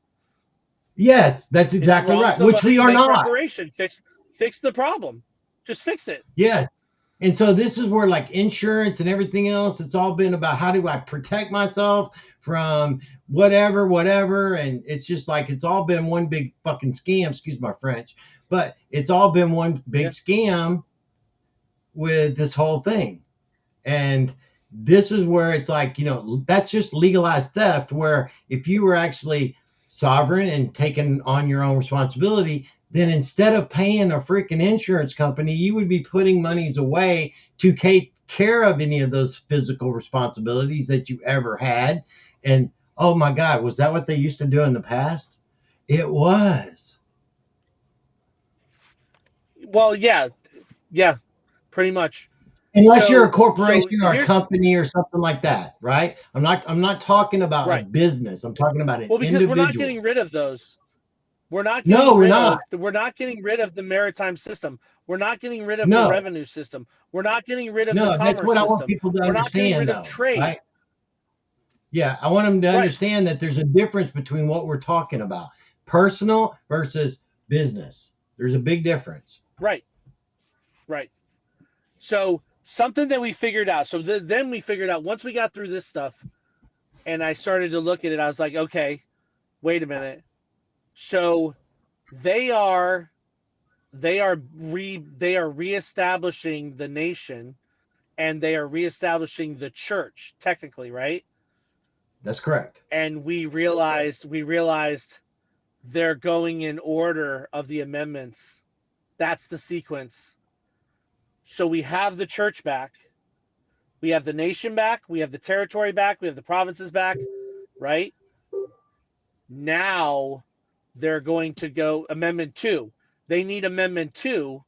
Yes, that's If you exactly wrong right, which somebody, we you are make not. reparation. Fix the problem. Just fix it. Yes. And so this is where like insurance and everything else, it's all been about how do I protect myself from whatever. And it's just like, it's all been one big fucking scam, excuse my French, but it's all been one big scam with this whole thing. And this is where it's like, that's just legalized theft, where if you were actually sovereign and taking on your own responsibility, then instead of paying a freaking insurance company, you would be putting monies away to take care of any of those physical responsibilities that you ever had. And oh my God, was that what they used to do in the past? It was. Well, yeah, pretty much. Unless you're a So corporation or a here's company or something like that, right? I'm not talking about a right. business. I'm talking about an Well, because we're not individual. getting rid of those. We're not No, getting we're rid not. of. We're not getting rid of the maritime system. We're not getting rid of the No, revenue system. We're not getting rid of the no, that's commerce what I want system. people to We're not getting understand, rid of though, trade. right? Yeah, I want them to Right. understand that there's a difference between what we're talking about, personal versus business. There's a big difference. Right. So something that we figured out. So then we figured out, once we got through this stuff, and I started to look at it, I was like, okay, wait a minute. So they are reestablishing the nation, and they are reestablishing the church, technically, right? That's correct. And we realized they're going in order of the amendments. That's the sequence. So we have the church back, we have the nation back, we have the territory back, we have the provinces back, right? Now they're going to go Amendment 2. They need Amendment 2,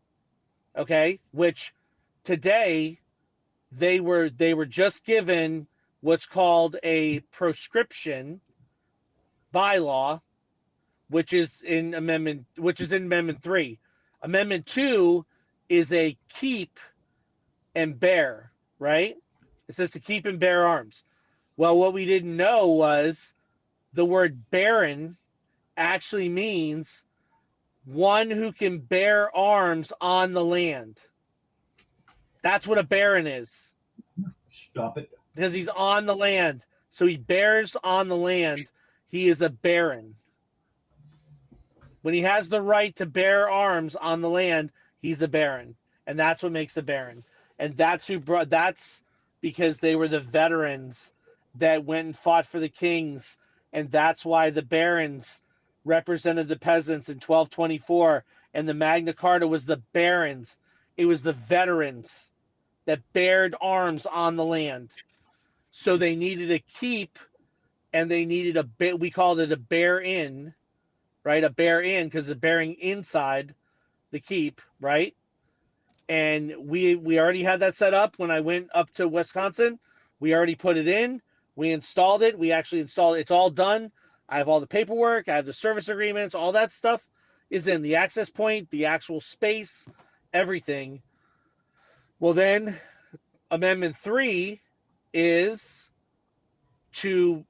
okay, which today they were just given what's called a proscription bylaw, which is in Amendment 3. Amendment 2 is a keep and bear, right? It says to keep and bear arms. Well, what we didn't know was the word baron actually means one who can bear arms on the land. That's what a baron is. Stop it. Because he's on the land. So he bears on the land. He is a baron. When he has the right to bear arms on the land, he's a baron. And that's what makes a baron. And that's because they were the veterans that went and fought for the kings. And that's why the barons represented the peasants in 1224. And the Magna Carta was the barons. It was the veterans that bared arms on the land. So they needed a keep, and they needed we called it a bear in, right? A bear in, because they're bearing inside the keep, right? And we already had that set up when I went up to Wisconsin. We already put it in. We installed it. We actually installed it. It's all done. I have all the paperwork. I have the service agreements. All that stuff is in the access point, the actual space, everything. Well, then Amendment 3 is to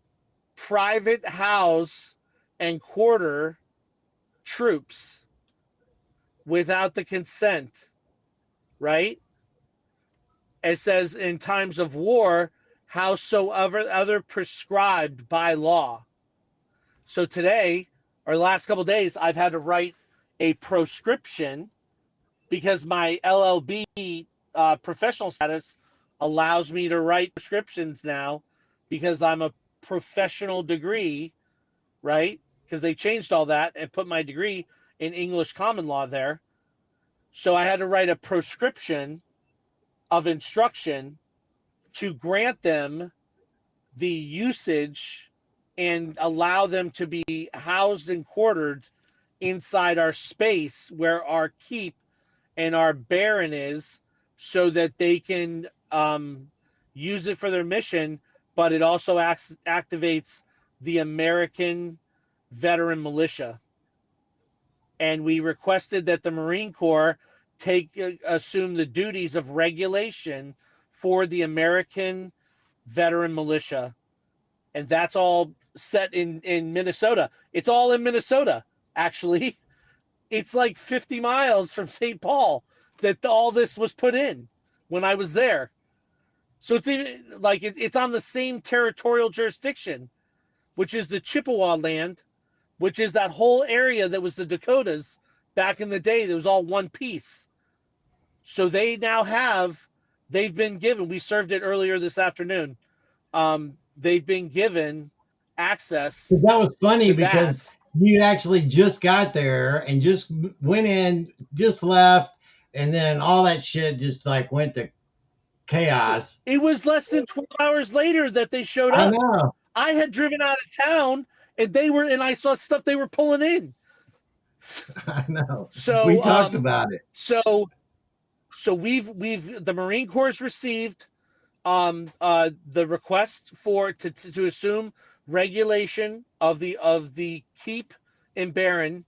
private house and quarter troops without the consent, right? It says in times of war, howsoever other prescribed by law. So today, or the last couple of days, I've had to write a proscription because my LLB professional status allows me to write prescriptions now because I'm a professional degree, right? Because they changed all that and put my degree in English common law there. So I had to write a proscription of instruction to grant them the usage and allow them to be housed and quartered inside our space where our keep and our baron is, so that they can use it for their mission, but it also activates the American veteran militia. And we requested that the Marine Corps assume the duties of regulation for the American veteran militia. And that's all set in Minnesota. It's all in Minnesota, actually. It's like 50 miles from St. Paul that all this was put in when I was there. So it's even like it's on the same territorial jurisdiction, which is the Chippewa land, which is that whole area that was the Dakotas back in the day. That was all one piece. So they now they've been given, we served it earlier this afternoon. They've been given access. That was funny because that. You actually just got there and just went in, just left, and then all that shit just like went to chaos. It was less than 12 hours later that they showed up. I know. I had driven out of town and I saw stuff they were pulling in. I know. So we talked about it. So the Marine Corps has received the request to assume regulation of the keep in Barron,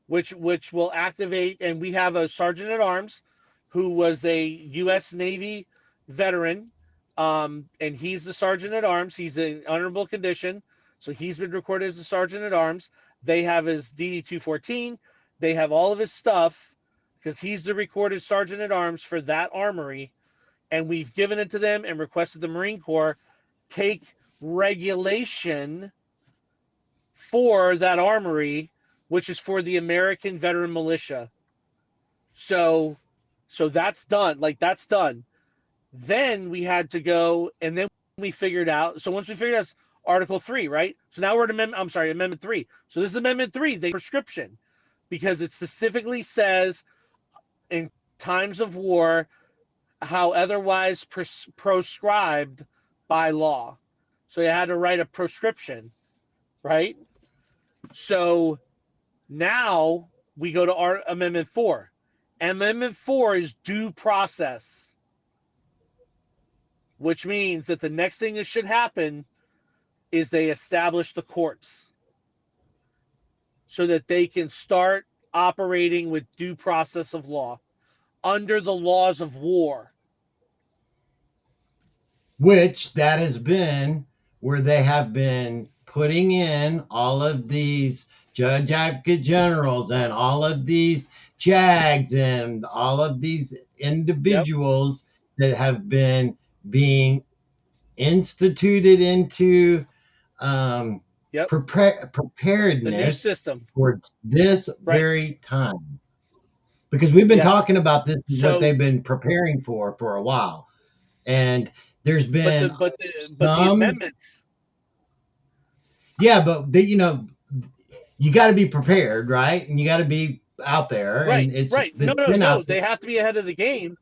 which will activate, and we have a sergeant at arms who was a U.S. Navy veteran, and he's the sergeant at arms. He's in honorable condition, so he's been recorded as the sergeant at arms. They have his DD 214. They have all of his stuff because he's the recorded sergeant at arms for that armory, and we've given it to them and requested the Marine Corps take regulation for that armory, which is for the American veteran militia. So that's done. Like, that's done. Then we had to go, and then we figured out. So once we figured out Article 3, right? So now we're at Amendment 3. So this is Amendment 3, the prescription, because it specifically says in times of war, how otherwise proscribed by law. So you had to write a proscription, right? So now we go to Amendment 4. Amendment 4 is due process, which means that the next thing that should happen is they establish the courts so that they can start operating with due process of law under the laws of war. Which that has been where they have been putting in all of these judge advocate generals and all of these JAGs and all of these individuals that have been being instituted into Yep. The new preparedness system. for this Right. very time. Because we've been Yes. talking about this, what So, they've been preparing for a while. And there's been but the some, amendments. yeah, but you got to be prepared, right? And you got to be out there, Right. and it's Right. No. been out there. They have to be ahead of the game,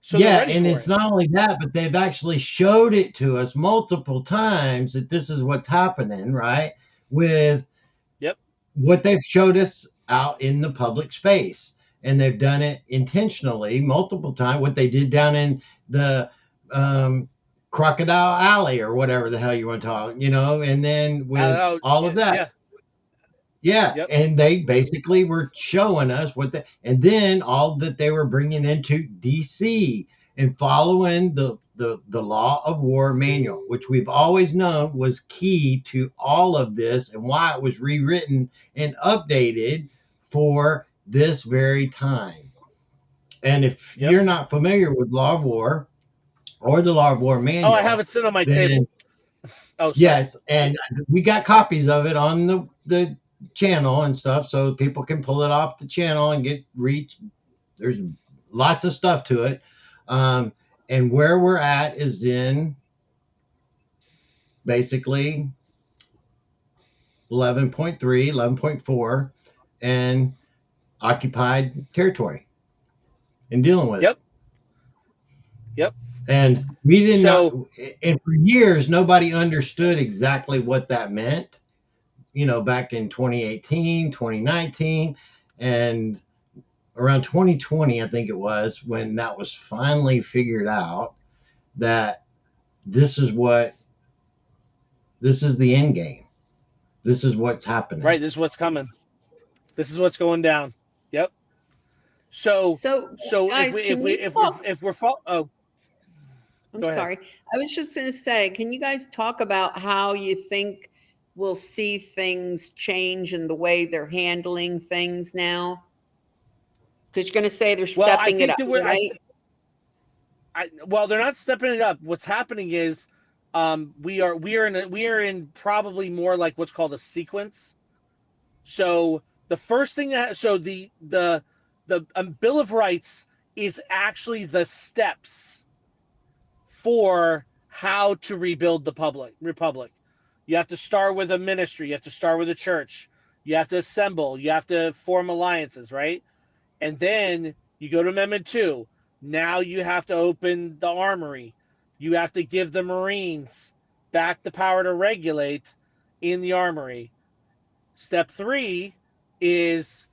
so they're Yeah, ready and for it's it. not only that, but they've actually showed it to us multiple times that this is what's happening, right? With Yep. what they've showed us out in the public space. And they've done it intentionally multiple times. What they did down in the Crocodile Alley or whatever the hell you want to talk, and then with all of that. Yeah. Yeah, Yep. and they basically were showing us and then all that they were bringing into DC and following the law of war manual, which we've always known was key to all of this and why it was rewritten and updated for this very time. And if Yep. you're not familiar with law of war or the law of war manual, Oh, I have it sitting on my table. Oh, sorry. Yes, and we got copies of it on the channel and stuff, so people can pull it off the channel and get reach. There's lots of stuff to it, and where we're at is in basically 11.3, 11.4, and occupied territory, and dealing with it. Yep. And we did not, and for years nobody understood exactly what that meant. Back in 2018, 2019, and around 2020, I think it was, when that was finally figured out that this is the end game. This is what's happening. Right. This is what's coming. This is what's going down. Yep. So guys, if we're oh, I'm sorry. I was just going to say, can you guys talk about how you think we'll see things change in the way they're handling things now? Because you're going to say they're stepping it up, right? Well, they're not stepping it up. What's happening is we are in probably more like what's called a sequence. So the first thing the Bill of Rights is actually the steps for how to rebuild the republic. You have to start with a ministry. You have to start with a church. You have to assemble. You have to form alliances, right? And then you go to Amendment 2. Now you have to open the armory. You have to give the Marines back the power to regulate in the armory. Step 3 is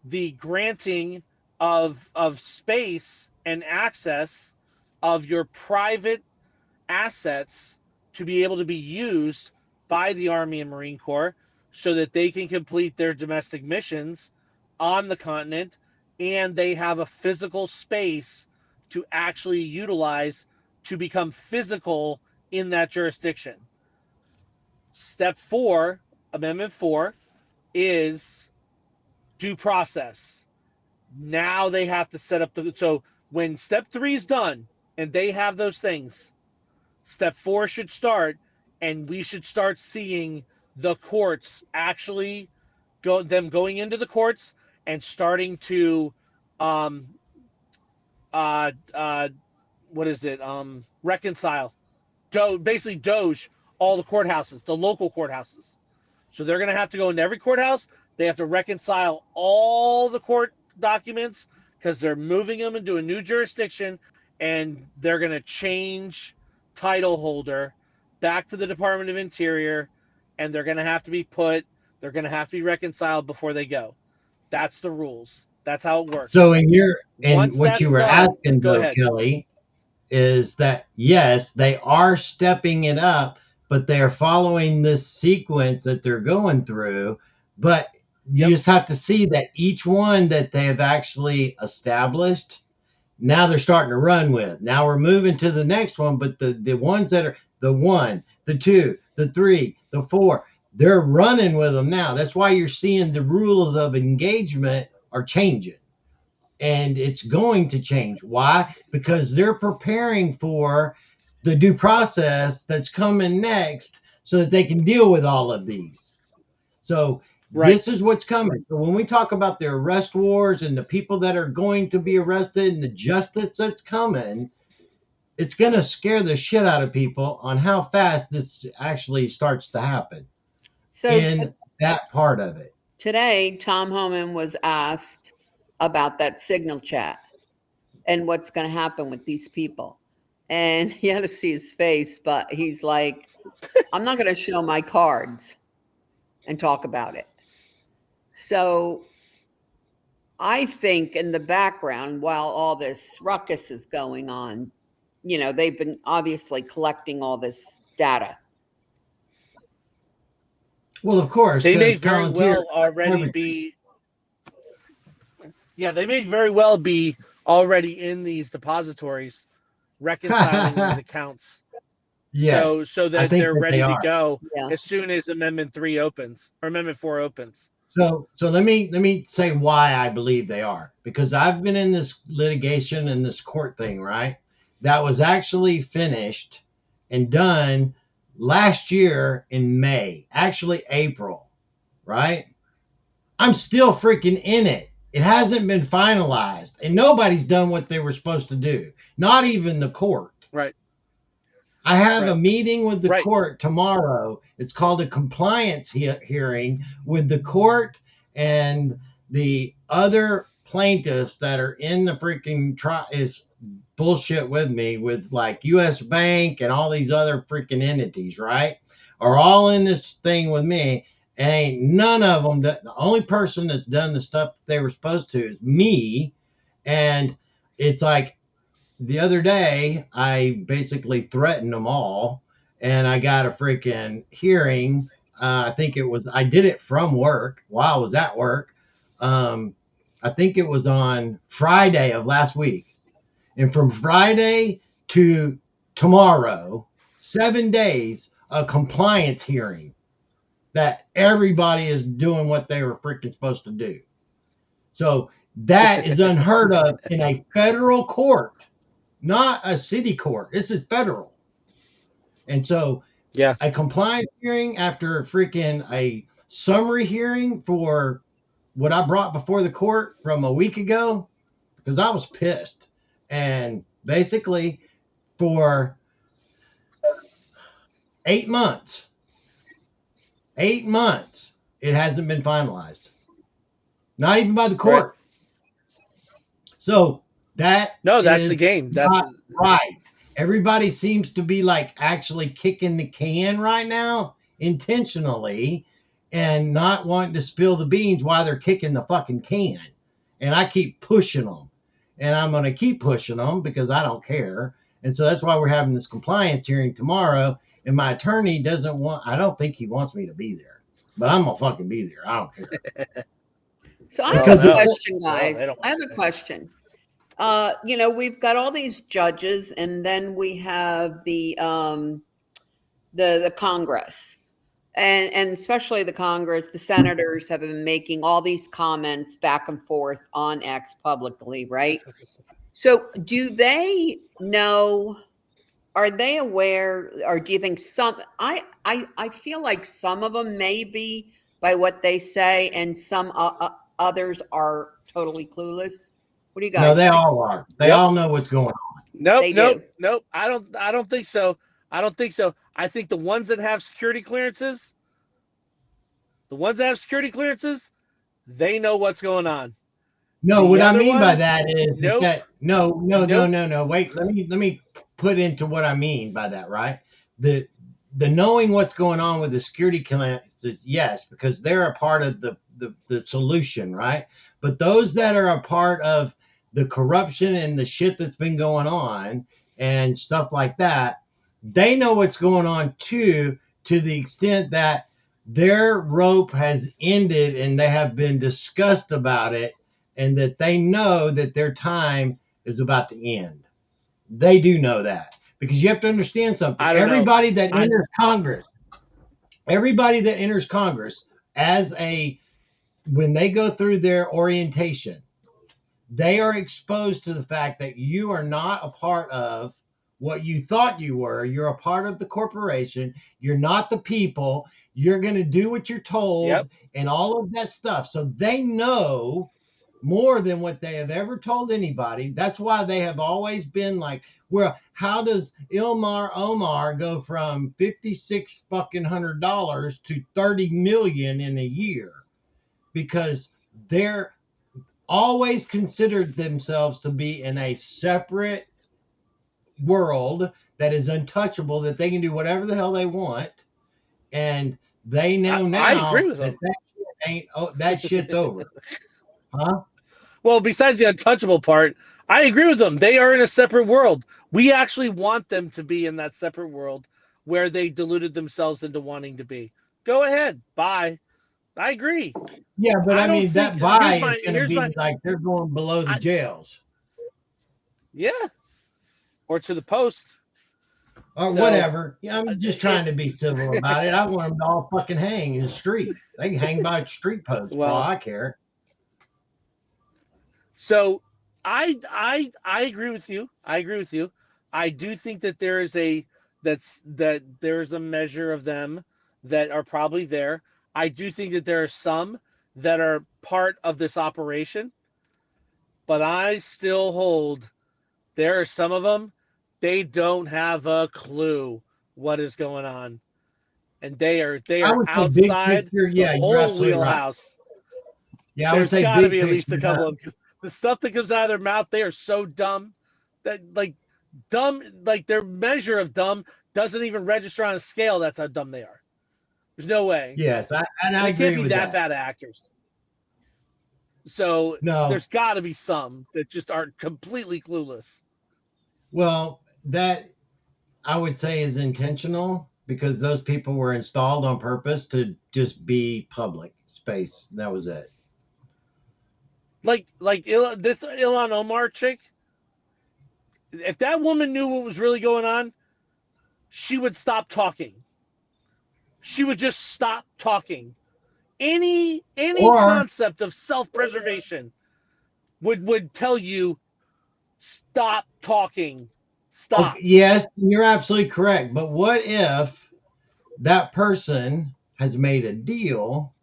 the granting of space and access of your private assets to be able to be used by the Army and Marine Corps so that they can complete their domestic missions on the continent, and they have a physical space to actually utilize to become physical in that jurisdiction. Step 4, Amendment 4, is due process. Now they have to set up so when step 3 is done and they have those things, step 4 should start, and we should start seeing the courts actually going into the courts and starting to reconcile, basically doge all the courthouses, the local courthouses. So they're going to have to go into every courthouse. They have to reconcile all the court documents because they're moving them into a new jurisdiction, and they're going to change title holder back to the Department of Interior, and they're going to have to be reconciled before they go. That's the rules. That's how it works. So what you were asking, though, Kelly, is that yes, they are stepping it up, but they're following this sequence that they're going through. But you just have to see that each one that they have actually established, now they're starting to run with. Now we're moving to the next one, but the ones that are the 1, the 2, the 3, the 4, they're running with them now. That's why you're seeing the rules of engagement are changing. and it's going to change. Why? Because they're preparing for the due process that's coming next so that they can deal with all of these. So Right. this is what's coming. So when we talk about the arrest wars and the people that are going to be arrested and the justice that's coming, it's going to scare the shit out of people on how fast this actually starts to happen So in that part of it. today, Tom Homan was asked about that signal chat and what's going to happen with these people. And you had to see his face, but he's like, I'm not going to show my cards and talk about it. So I think in the background, while all this ruckus is going on, you know, they've been obviously collecting all this data. Well, of course, They may because very Palantir well already everything. be. Yeah, they may very well be already in these depositories, reconciling these accounts. Yes, So I that think they're that they ready to are. go Yeah. as soon as Amendment 3 opens or Amendment 4 opens. So let me say why I believe they are, because I've been in this litigation and this court thing, right? That was actually finished and done last year in May, actually April, right? I'm still freaking in it. It hasn't been finalized, and nobody's done what they were supposed to do, not even the court. Right. I have a Right. meeting with the Right. court tomorrow. It's called a compliance hearing with the court and the other plaintiffs that are in the freaking is bullshit with me, with like US Bank and all these other freaking entities, right? Are all in this thing with me. And ain't none of them, the only person that's done the stuff that they were supposed to is me. And it's like, the other day, I basically threatened them all, and I got a freaking hearing. I think it was, I did it from work while I was at work. I think it was on Friday of last week. And from Friday to tomorrow, 7 days, a compliance hearing that everybody is doing what they were freaking supposed to do. So that is unheard of in a federal court. Not a city court. This is federal. And so Yeah. a compliance hearing after freaking a summary hearing for what I brought before the court from a week ago, because I was pissed. And basically for 8 months, it hasn't been finalized. Not even by the court. Right. So that's the game. That's not right. Everybody seems to be like actually kicking the can right now intentionally and not wanting to spill the beans while they're kicking the fucking can. And I keep pushing them. And I'm going to keep pushing them because I don't care. And so that's why we're having this compliance hearing tomorrow. And my attorney I don't think he wants me to be there. But I'm going to fucking be there. I don't care. So I have a question, guys. I have a question. You know, we've got all these judges, and then we have the Congress, and especially the Congress. The senators have been making all these comments back and forth on X publicly, right? So, do they know? Are they aware, or do you think some? I feel like some of them maybe by what they say, and some others are totally clueless. What do you guys? No, they all are. They all know what's going on. Nope. I don't think so. I think the ones that have security clearances, they know what's going on. No, what I mean by that is that no. Wait, let me put into what I mean by that, right? The knowing what's going on with the security clearances, yes, because they're a part of the solution, right? But those that are a part of the corruption and the shit that's been going on and stuff like that, they know what's going on too, to the extent that their rope has ended and they have been discussed about it, and that they know that their time is about to end. They do know that, because you have to understand something. Everybody that enters Congress when they go through their orientation, they are exposed to the fact that you are not a part of what you thought you were. You're a part of the corporation. You're not the people. You're going to do what you're told Yep. and all of that stuff. So they know more than what they have ever told anybody. That's why they have always been like, well, how does Ilmar Omar go from $5,600 to 30 million in a year? Because they're always considered themselves to be in a separate world that is untouchable, that they can do whatever the hell they want. And they know I agree now with them. that shit ain't, that shit's over. Huh? Well, besides the untouchable part, I agree with them. They are in a separate world. We actually want them to be in that separate world where they deluded themselves into wanting to be. Go ahead. Bye. I agree. Yeah, but I mean, that buy is going to be like they're going below the jails. Yeah. Or to the post. Or whatever. Yeah, I'm just trying to be civil about it. I want them to all fucking hang in the street. They can hang by a street post. Well, I care. So I agree with you. I agree with you. I do think that there is there's a measure of them that are probably there. I do think that there are some that are part of this operation, but I still hold there are some of them, they don't have a clue what is going on. And they are outside the whole wheelhouse. Right. Yeah, I would say there's got to be at least a couple of the stuff that comes out of their mouth. They are so dumb that their measure of dumb doesn't even register on a scale. That's how dumb they are. There's no way. Yes, I they can't be that bad actors. So there's got to be some that just aren't completely clueless. Well, that I would say is intentional because those people were installed on purpose to just be public space. That was it. Like this Ilhan Omar chick, if that woman knew what was really going on, she would stop talking. She would just stop talking. Any concept of self-preservation would tell you stop talking. Stop. Okay, yes, you're absolutely correct. But what if that person has made a deal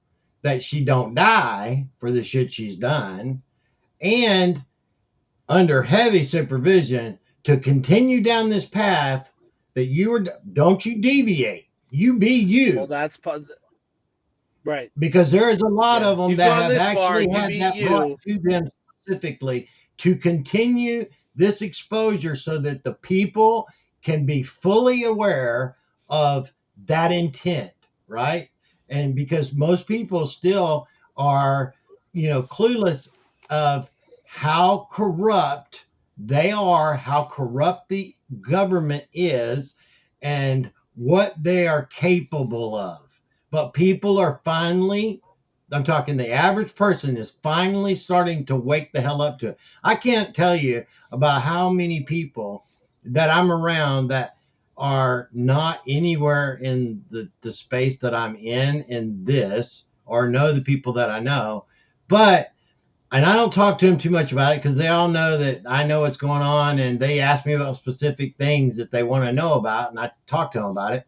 that she don't die for the shit she's done, and under heavy supervision to continue down this path that don't you deviate. You be you. Well, that's right. Because there is a lot of them that have actually had that brought to them specifically to continue this exposure so that the people can be fully aware of that intent, right? And because most people still are, clueless of how corrupt they are, how corrupt the government is, and what they are capable of. But people are finally, I'm talking the average person is finally starting to wake the hell up to it. I can't tell you about how many people that I'm around that are not anywhere in the space that I'm in this, or know the people that I know. And I don't talk to them too much about it because they all know that I know what's going on, and they ask me about specific things that they want to know about, and I talk to them about it.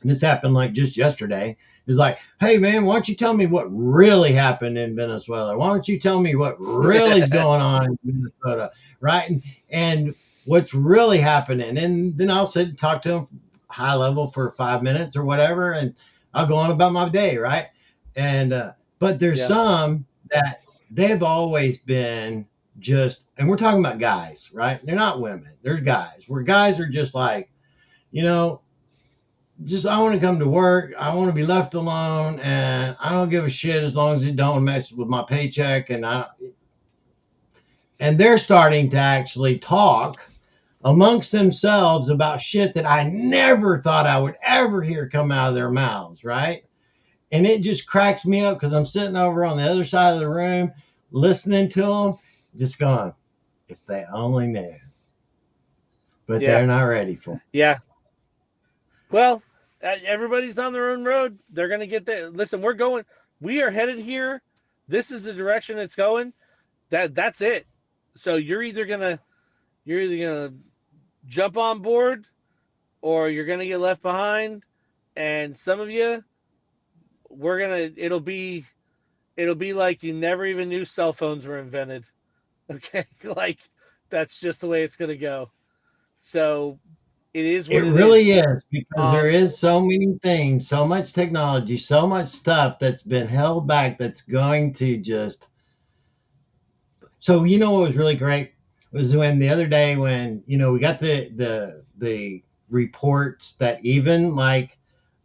And this happened like just yesterday. It's like, hey man, why don't you tell me what really happened in Venezuela? Why don't you tell me what really is going on in Minnesota, right? And what's really happening? And then I'll sit and talk to them high level for 5 minutes or whatever, and I'll go on about my day, right? And but there's some that they've always been just, and we're talking about guys, right? They're not women. They're guys. Where guys are just like, just I want to come to work. I want to be left alone, and I don't give a shit as long as it don't mess with my paycheck. And they're starting to actually talk amongst themselves about shit that I never thought I would ever hear come out of their mouths, right? And it just cracks me up because I'm sitting over on the other side of the room listening to them, just going, if they only knew. But they're not ready for it. Yeah. Well, everybody's on their own road. They're going to get there. Listen, we are headed here. This is the direction it's going. That's it. So you're either gonna jump on board, or you're gonna get left behind. And some of you, it'll be like you never even knew cell phones were invented. Okay, like that's just the way it's gonna go. So it is It what it is. really is, because there Um, is so many things, so much technology, so much stuff that's been held back that's going to just. So you know what was really great was when the other day when we got the reports that even like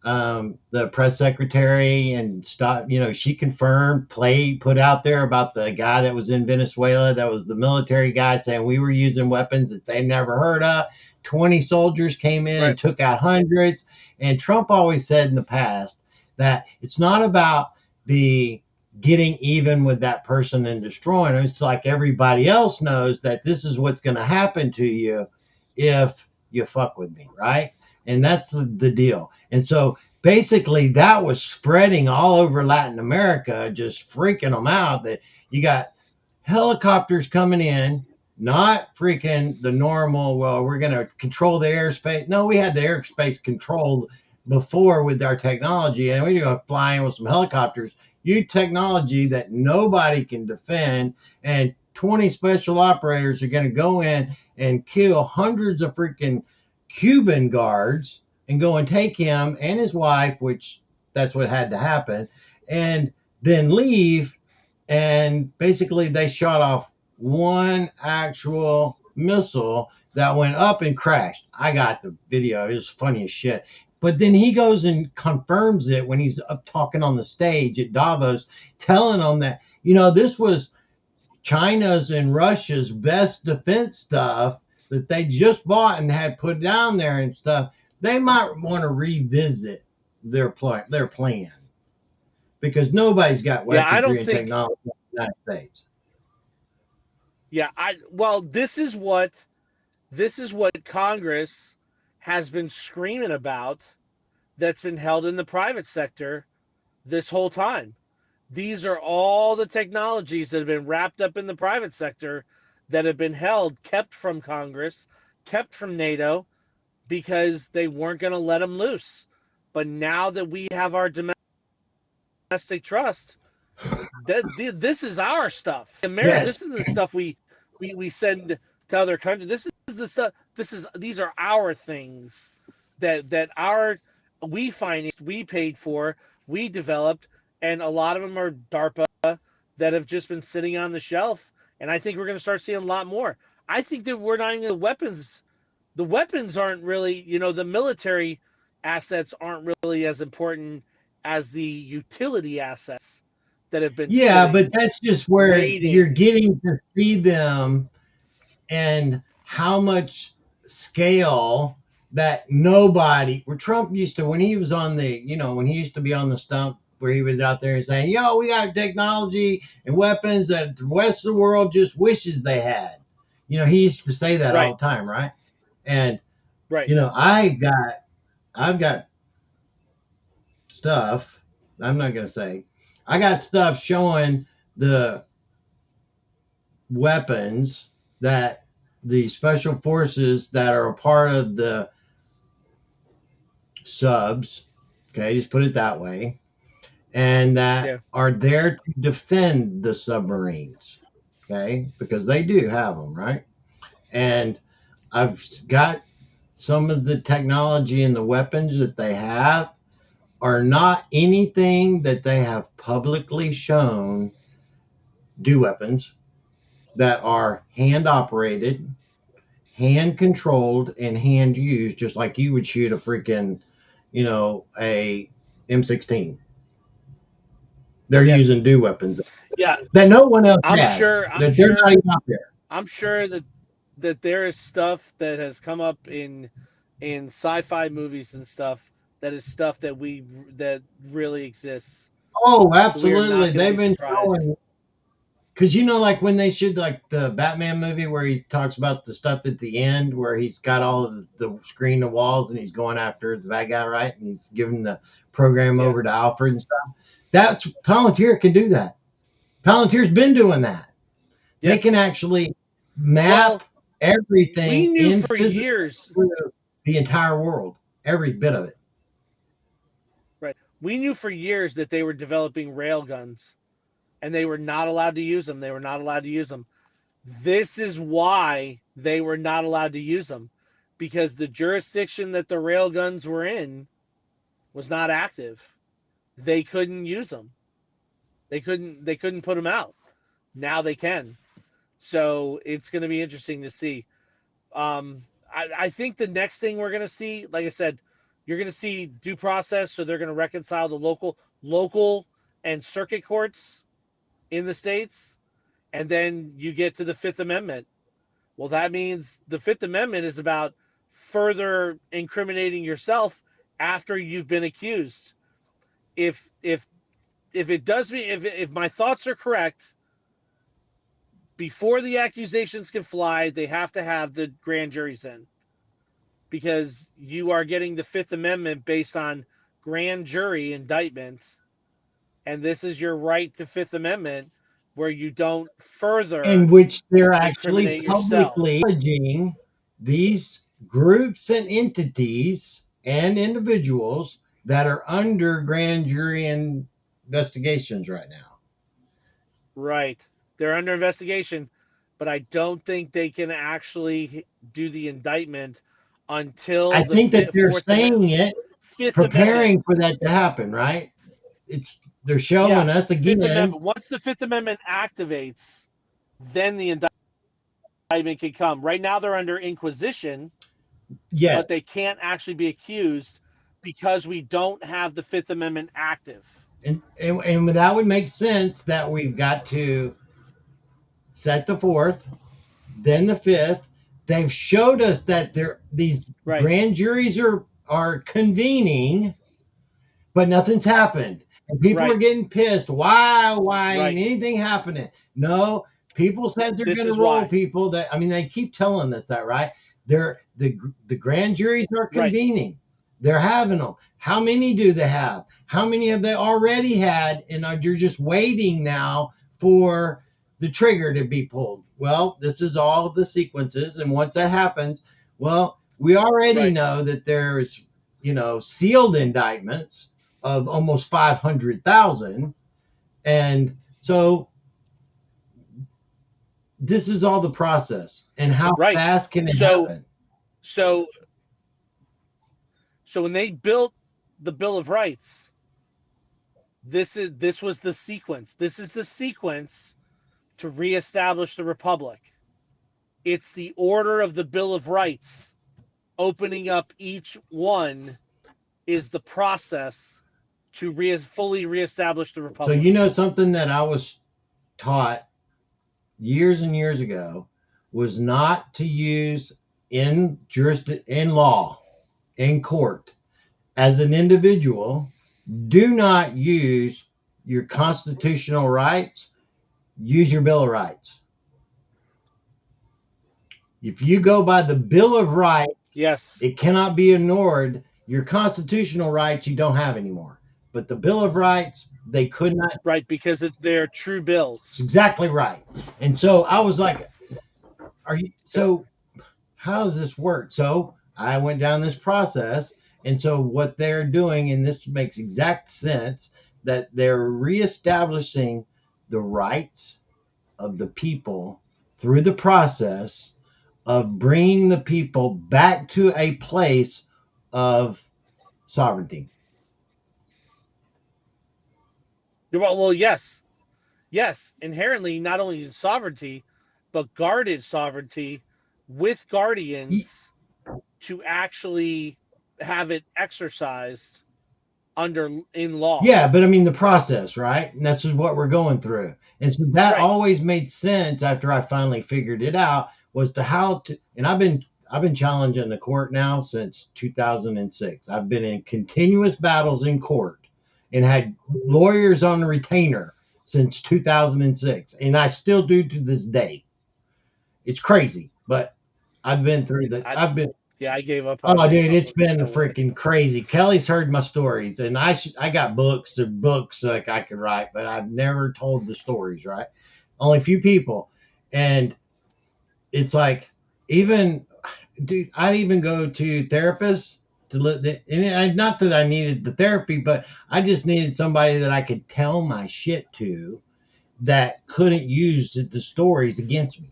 the press secretary and stuff, she confirmed, put out there about the guy that was in Venezuela, that was the military guy, saying we were using weapons that they never heard of. 20 soldiers came in and right. took out hundreds. And Trump always said in the past that it's not about the getting even with that person and destroying them. It's like everybody else knows that this is what's going to happen to you if you fuck with me, right? And that's the deal. And so basically that was spreading all over Latin America, just freaking them out that you got helicopters coming in, not freaking the normal, well, we're going to control the airspace. No, we had the airspace controlled before with our technology, and we're going to fly in with some helicopters, use technology that nobody can defend, and 20 special operators are going to go in and kill hundreds of freaking Cuban guards and go and take him and his wife, which that's what had to happen, and then leave. And basically they shot off one actual missile that went up and crashed. I got the video. It was funny as shit. But then he goes and confirms it when he's up talking on the stage at Davos, telling them that, this was China's and Russia's best defense stuff that they just bought and had put down there and stuff. They might want to revisit their plan, because nobody's got Yeah, I don't weaponry and think. technology in the United States. Yeah, this is what Congress has been screaming about. That's been held in the private sector this whole time. These are all the technologies that have been wrapped up in the private sector that have been kept from Congress, kept from NATO, because they weren't going to let them loose. But now that we have our domestic trust, this is our stuff. America, Yes. This is the stuff we send to other countries. This is the stuff. These are our things that we financed, we paid for, we developed, and a lot of them are DARPA that have just been sitting on the shelf. And I think we're going to start seeing a lot more. I think that we're not even the weapons. The weapons aren't really, the military assets aren't really as important as the utility assets that have been Yeah, sitting, but that's just where you're waiting. getting to see them and how much scale that nobody, where Trump used to, when he was on when he used to be on the stump, where he was out there and saying, we got technology and weapons that the rest of the world just wishes they had. He used to say that all Right, the time, right? And, right. I've got stuff, I'm not going to say, I got stuff showing the weapons that the special forces that are a part of the subs, okay, just put it that way, and that Yeah, are there to defend the submarines, okay, because they do have them, right? And I've got some of the technology and the weapons that they have are not anything that they have publicly shown do weapons, that are hand operated, hand controlled, and hand used, just like you would shoot a freaking, a M16. They're yeah, using do weapons yeah. that no one else I'm has. sure. I'm That they're not sure. even out there. I'm sure that there is stuff that has come up in sci-fi movies and stuff, that is stuff that really exists. Oh, We are absolutely. not going to They've be been surprised. showing, because like when they should, like the Batman movie where he talks about the stuff at the end where he's got all of the screen, the walls, and he's going after the bad guy, right? And he's giving the program Yeah, over to Alfred and stuff. Palantir can do that. Palantir's been doing that. They yeah, can actually map we everything knew in for physical years. through the entire world, every bit of it. Right. We knew for years that they were developing rail guns, and they were not allowed to use them. They were not allowed to use them. This is why they were not allowed to use them, because the jurisdiction that the rail guns were in was not active. They couldn't use them. They couldn't put them out. Now they can. So it's going to be interesting to see. I think the next thing we're going to see, like I said, you're going to see due process. So they're going to reconcile the local and circuit courts in the states. And then you get to the Fifth Amendment. Well, that means the Fifth Amendment is about further incriminating yourself after you've been accused. If it does me, if my thoughts are correct, before the accusations can fly, they have to have the grand juries in, because you are getting the Fifth Amendment based on grand jury indictment, and this is your right to Fifth Amendment, where you don't further In which they're actually incriminate yourself. publicly acknowledging these groups and entities and individuals that are under grand jury investigations right now. Right. They're under investigation, but I don't think they can actually do the indictment until I think that they're saying it, Fifth preparing Amendment. for that to happen, right? They're showing Yeah, us Fifth again. Amendment. Once the Fifth Amendment activates, then the indictment can come. Right now they're under inquisition, Yes. but they can't actually be accused because we don't have the Fifth Amendment active. And that would make sense that we've got to set the fourth, then the fifth. They've showed us that these Right. grand juries are convening, but nothing's happened. And people Right. are getting pissed. Why Right. ain't anything happening? No, people said they're This going to is roll why. people. They keep telling us that, right? The grand juries are Right. convening. They're having them. How many do they have? How many have they already had? And you're just waiting now for the trigger to be pulled. Well, this is all the sequences. And once that happens, well, we already Right. know that there's, sealed indictments of almost 500,000. And so this is all the process. And how Right. fast can it happen? So when they built the Bill of Rights, this was the sequence. This is the sequence to reestablish the Republic. It's the order of the Bill of Rights. Opening up each one is the process to fully reestablish the Republic. So something that I was taught years and years ago was not to use in law, in court, as an individual. Do not use your constitutional rights. Use your Bill of Rights. If you go by the Bill of Rights, yes, it cannot be ignored. Your constitutional rights you don't have anymore. But the Bill of Rights, they could not. Right, because they're true bills. It's exactly right. And so I was like, how does this work? So I went down this process. And so what they're doing, and this makes exact sense, that they're reestablishing the rights of the people through the process of bringing the people back to a place of sovereignty. Well, yes. Inherently, not only sovereignty, but guarded sovereignty with guardians to actually have it exercised in law. Yeah, but I mean the process, right? And this is what we're going through. And so that always made sense after I finally figured it out, was and I've been challenging the court now since 2006. I've been in continuous battles in court and had lawyers on retainer since 2006, and I still do to this day. It's crazy, but I've been through I gave up. Oh, dude, it's been freaking crazy. Kelly's heard my stories, and I got books like I could write, but I've never told the stories, right? Only a few people, and it's like, even, dude, I'd even go to therapists to not that I needed the therapy, but I just needed somebody that I could tell my shit to that couldn't use the stories against me.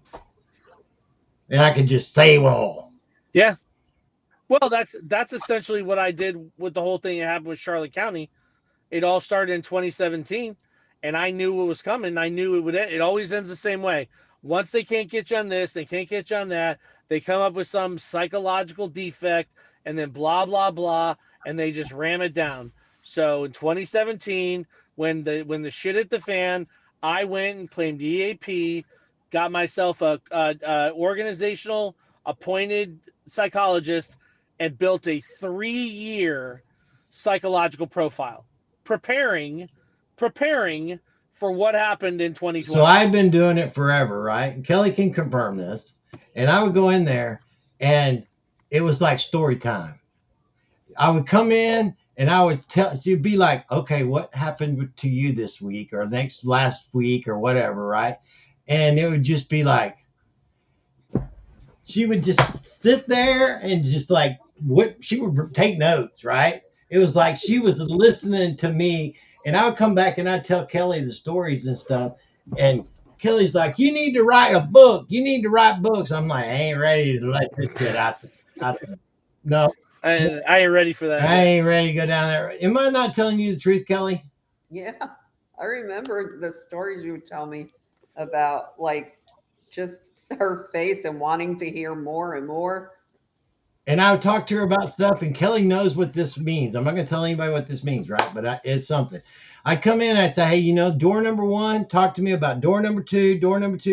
And I could just say, well, Yeah. Well, that's essentially what I did with the whole thing that happened with Charlotte County. It all started in 2017, and I knew what was coming. I knew it would end. It always ends the same way. Once they can't get you on this, they can't get you on that. They come up with some psychological defect, and then blah blah blah, and they just ram it down. So in 2017, when the shit hit the fan, I went and claimed EAP, got myself a organizational appointed psychologist, and built a 3-year psychological profile, preparing for what happened in 2020. So I've been doing it forever, right? And Kelly can confirm this. And I would go in there, and it was like story time. I would come in and I would tell, so you'd be like, okay, what happened to you this week or last week or whatever, right? And it would just be like, she would just sit there and just like, what, she would take notes, right? It was like she was listening to me, and I would come back and I'd tell Kelly the stories and stuff. And Kelly's like, you need to write a book. You need to write books. I'm like, I ain't ready to let this shit out. No, I ain't ready for that. I ain't ready to go down there. Am I not telling you the truth, Kelly? Yeah, I remember the stories you would tell me about, like, just her face and wanting to hear more and more. And I would talk to her about stuff, and Kelly knows what this means. I'm not going to tell anybody what this means, right? But it's something. I'd come in and I'd say, hey, door number 1, talk to me about door number 2,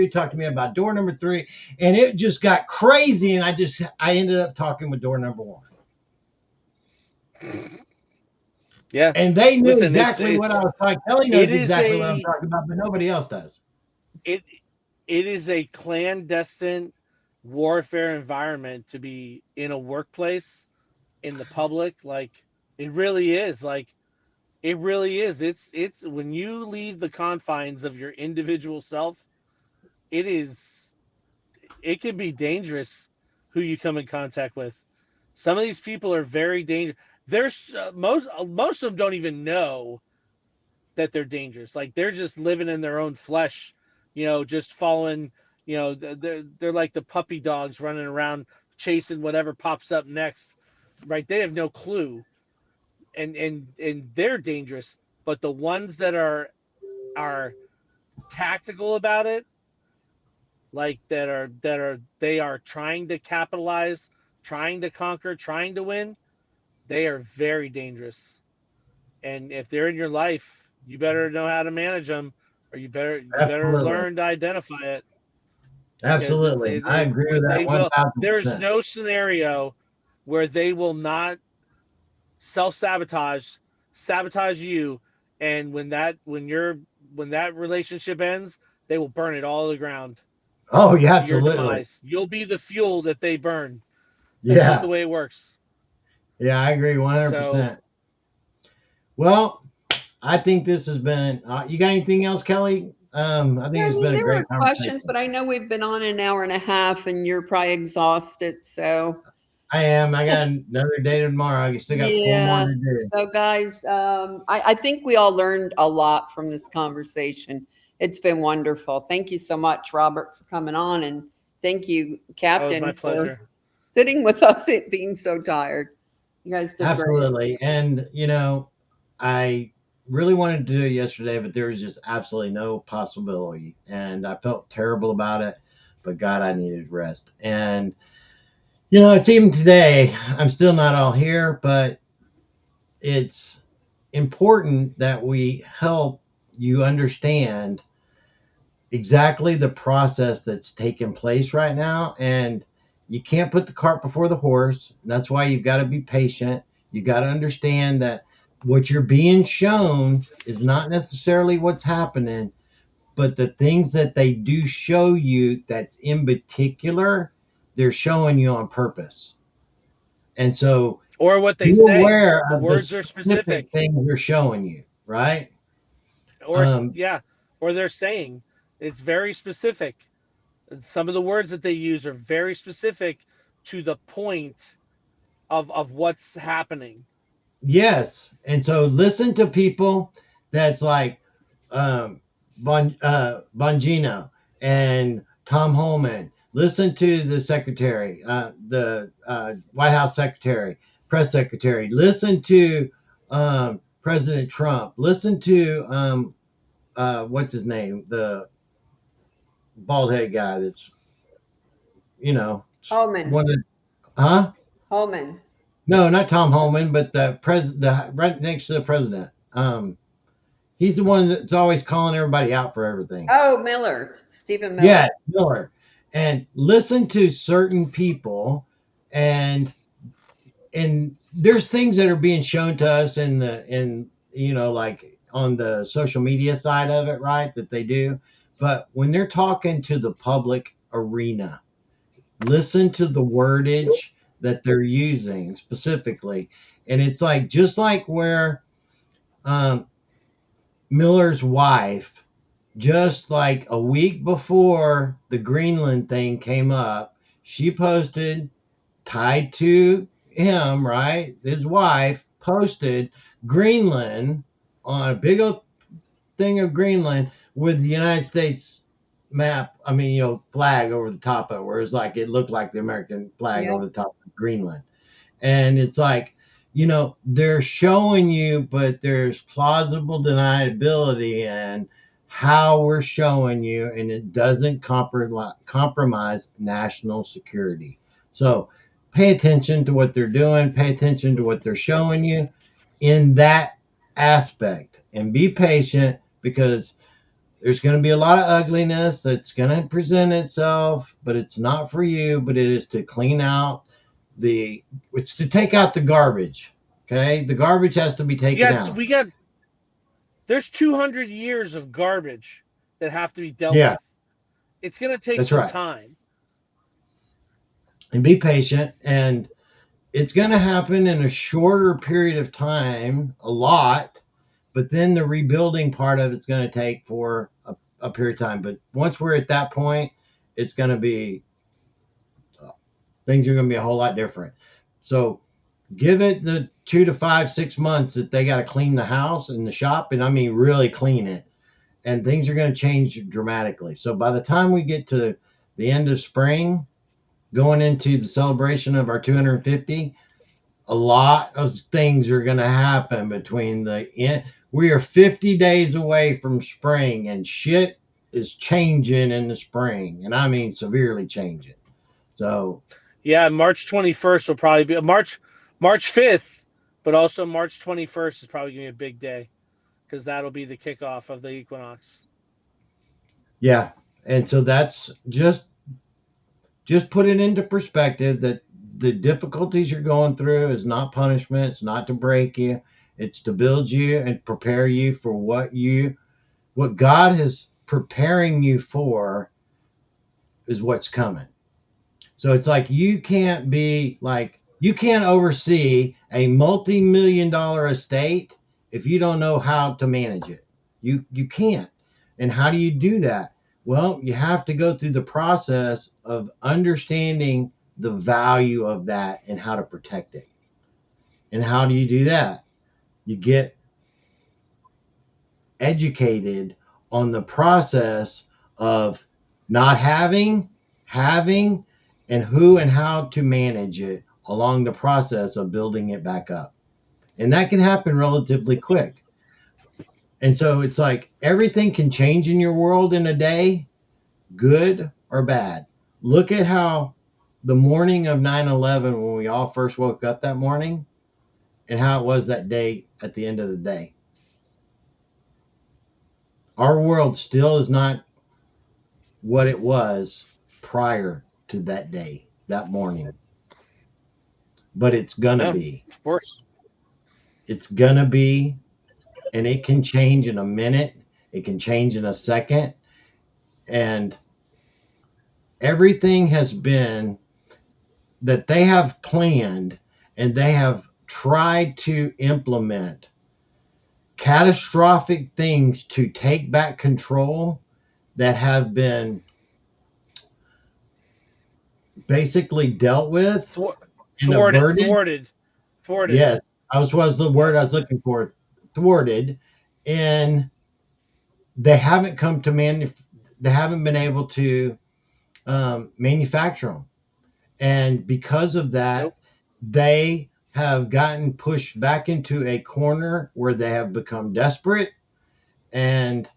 talk to me about door number 3. And it just got crazy, and I ended up talking with door number 1. Yeah. And they knew exactly what I was talking about. Kelly knows exactly what I'm talking about, but nobody else does. It is a clandestine warfare environment to be in a workplace, in the public. Like, it really is. Like, it really is. It's when you leave the confines of your individual self, it can be dangerous who you come in contact with. Some of these people are very dangerous. There's most of them don't even know that they're dangerous. Like, they're just living in their own flesh, just following, they're like the puppy dogs running around chasing whatever pops up next, right? They have no clue, and they're dangerous. But the ones that are tactical about it, like they are trying to capitalize, trying to conquer, trying to win, they are very dangerous. And if they're in your life, you better know how to manage them, or you better learn to identify it. Absolutely. I agree with that 1,000%. There is no scenario where they will not sabotage you, and when that relationship ends, they will burn it all to the ground. Oh yeah, absolutely. You'll be the fuel that they burn. That's just the way it works. Yeah, I agree 100%. Well, I think this has been. You got anything else, Kelly? I think it's been a great conversation. Questions, but I know we've been on an hour and a half, and you're probably exhausted. So I am. I got another day tomorrow. I still got 4 more to do. So, guys, I think we all learned a lot from this conversation. It's been wonderful. Thank you so much, Robert, for coming on, and thank you, Captain, for sitting with us being so tired. You guys did absolutely. Great. And I really wanted to do it yesterday, but there was just absolutely no possibility, and I felt terrible about it. But God, I needed rest, and it's even today. I'm still not all here, but it's important that we help you understand exactly the process that's taking place right now. And you can't put the cart before the horse. That's why you've got to be patient. You got to understand that what you're being shown is not necessarily what's happening, but the things that they do show you, that's in particular, they're showing you on purpose. And so, or what they say, aware the of words the are specific things they're showing you, right? Or they're saying it's very specific. Some of the words that they use are very specific to the point of what's happening. Yes. And so listen to people that's like Bongino and Tom Holman. Listen to the secretary, the White House secretary, press secretary. Listen to President Trump. Listen to what's his name, the bald headed guy that's Holman. one of huh? Holman. No, not Tom Holman, but the right next to the president. He's the one that's always calling everybody out for everything. Oh, Miller. Stephen Miller. Yeah, Miller. And listen to certain people, and there's things that are being shown to us in like on the social media side of it, right? That they do. But when they're talking to the public arena, listen to the wordage that they're using specifically. And it's like just like where Miller's wife, just like a week before the Greenland thing came up, she posted, tied to him, right? His wife posted Greenland on a big old thing of Greenland with the United States map. I mean, flag over the top of it, where it's like it looked like the American flag Yep. over the top of Greenland. And it's like, they're showing you, but there's plausible deniability in how we're showing you, and it doesn't compromise national security. So pay attention to what they're doing, pay attention to what they're showing you in that aspect, and be patient, because there's going to be a lot of ugliness that's going to present itself, but it's not for you, but it is to clean out it's to take out the garbage. Okay. The garbage has to be taken out. There's 200 years of garbage that have to be dealt Yeah. with. It's going to take That's some right. time. And be patient. And it's going to happen in a shorter period of time, a lot, but then the rebuilding part of it's going to take for a period of time. But once we're at that point, it's going to be, things are going to be a whole lot different. So give it the 2 to 5, 6 months that they got to clean the house and the shop. And I mean, really clean it. And things are going to change dramatically. So by the time we get to the end of spring, going into the celebration of our 250, a lot of things are going to happen between we are 50 days away from spring, and shit is changing in the spring. And I mean, severely changing. So yeah, March 21st will probably be March 5th, but also March 21st is probably going to be a big day, because that'll be the kickoff of the equinox. Yeah. And so that's just put it into perspective that the difficulties you're going through is not punishment. It's not to break you. It's to build you and prepare you for what God is preparing you for is what's coming. So it's like you can't oversee a multi-million-dollar estate if you don't know how to manage it. You can't. And how do you do that? Well, you have to go through the process of understanding the value of that and how to protect it. And how do you do that? You get educated on the process of not having, and who and how to manage it along the process of building it back up. And that can happen relatively quick. And so it's like everything can change in your world in a day, good or bad. Look at how the morning of 9/11, when we all first woke up that morning, and how it was that day at the end of the day. Our world still is not what it was prior to that day, that morning. But it's gonna be. Of course. It's gonna be, and it can change in a minute. It can change in a second. And everything has been that they have planned, and they have tried to implement catastrophic things to take back control that have been basically dealt with and thwarted, averted. thwarted. Yes, was the word I was looking for. Thwarted, and they haven't come to they haven't been able to manufacture them, and because of that, Nope. they have gotten pushed back into a corner where they have become desperate, and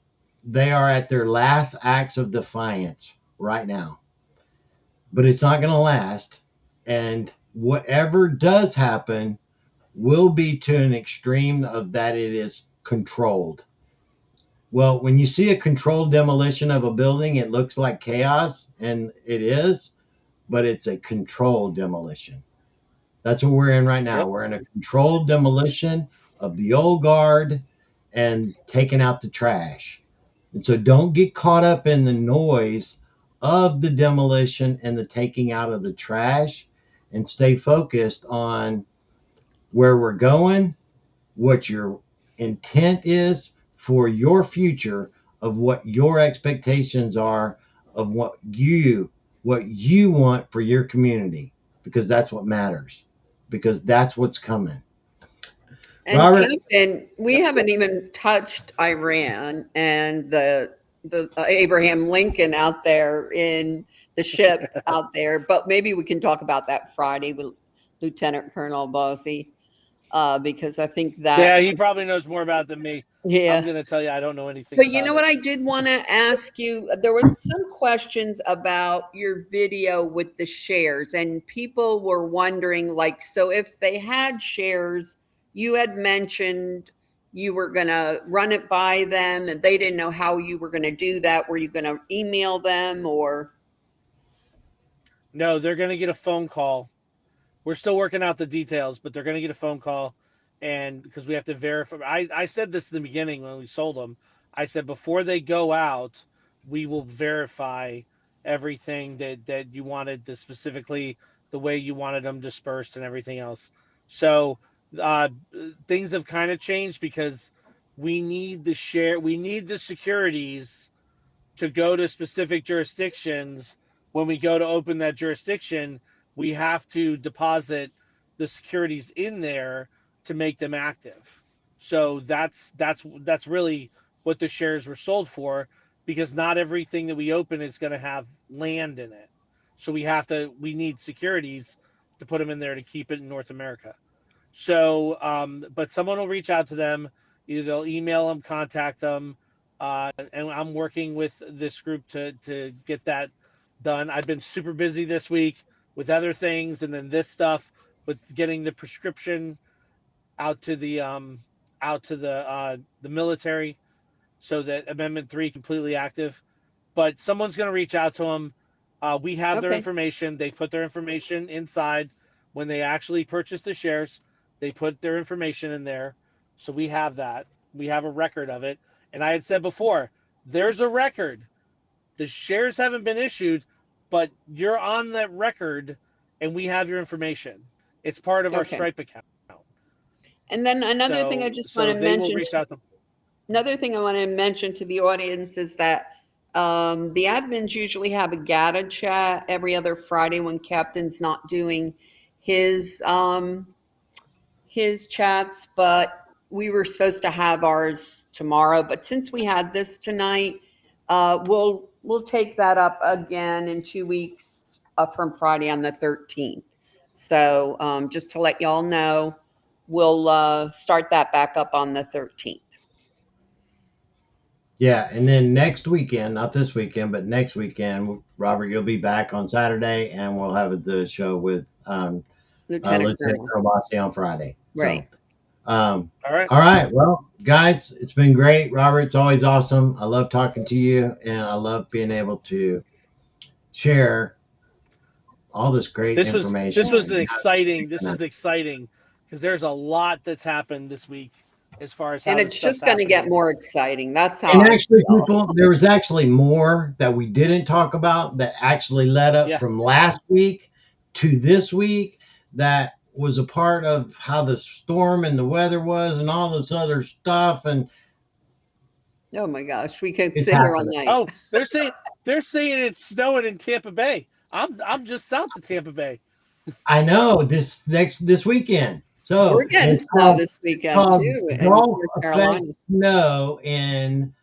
they are at their last acts of defiance right now. But it's not going to last, and whatever does happen will be to an extreme of that it is controlled. Well, when you see a controlled demolition of a building, it looks like chaos, and it is, but it's a controlled demolition. That's what we're in right now. Yep. We're in a controlled demolition of the old guard and taking out the trash. And so don't get caught up in the noise of the demolition and the taking out of the trash, and stay focused on where we're going, what your intent is for your future, of what your expectations are, of what you want for your community, because that's what matters, because that's what's coming. And Robert, Captain, we haven't even touched Iran and the Abraham Lincoln out there in the ship out there, but maybe we can talk about that Friday with Lieutenant Colonel Bossie, because I think Yeah, that he probably knows more about it than me. yeah. I'm going to tell you, I don't know anything But about you know it. what I did want to ask you? There was some questions about your video with the shares, and people were wondering, like, so if they had shares, you had mentioned you were going to run it by them, and they didn't know how you were going to do that. Were you going to email them or? No, they're going to get a phone call. We're still working out the details, but they're going to get a phone call, and because we have to verify. I said this in the beginning when we sold them. I said before they go out, we will verify everything that you wanted, specifically the way you wanted them dispersed and everything else. So uh, things have kind of changed because we need the securities to go to specific jurisdictions. When we go to open that jurisdiction, we have to deposit the securities in there to make them active. So that's really what the shares were sold for, because not everything that we open is going to have land in it. So we need securities to put them in there to keep it in North America. So, but someone will reach out to them. Either they'll email them, contact them, and I'm working with this group to get that done. I've been super busy this week with other things, and then this stuff with getting the prescription out to the military, so that Amendment 3 completely active. But someone's going to reach out to them. We have their Okay. information. They put their information inside when they actually purchase the shares. They put their information in there, so we have that. We have a record of it. And I had said before, there's a record. The shares haven't been issued, but you're on that record, and we have your information. It's part of our Okay. Stripe account. And then another thing I just want to they will mention. reach out to them. Another thing I want to mention to the audience is that the admins usually have a GATA chat every other Friday when Captain's not doing his chats, but we were supposed to have ours tomorrow. But since we had this tonight, we'll take that up again in 2 weeks from Friday on the 13th. So just to let y'all know, we'll start that back up on the 13th. yeah, and then next weekend, not this weekend, but next weekend, Robert, you'll be back on Saturday, and we'll have the show with Lieutenant Lieutenant Colonel. Colonel Bossi on Friday. Right. So, All right. all right. Well, guys, it's been great. Robert, it's always awesome. I love talking to you, and I love being able to share all this great information. This was exciting because there's a lot that's happened this week as far as how And this it's stuff's just going to get happening. more exciting. That's how And I actually, feel. people, there was actually more that we didn't talk about that actually led up from last week to this week, that was a part of how the storm and the weather was and all this other stuff. And Oh my gosh, we could it's sit here all happening. night. Oh, they're saying it's snowing in Tampa Bay. I'm just south of Tampa Bay. I know this weekend. So We're getting it's snow this weekend called too in Gulf North Effect Carolina. Snow in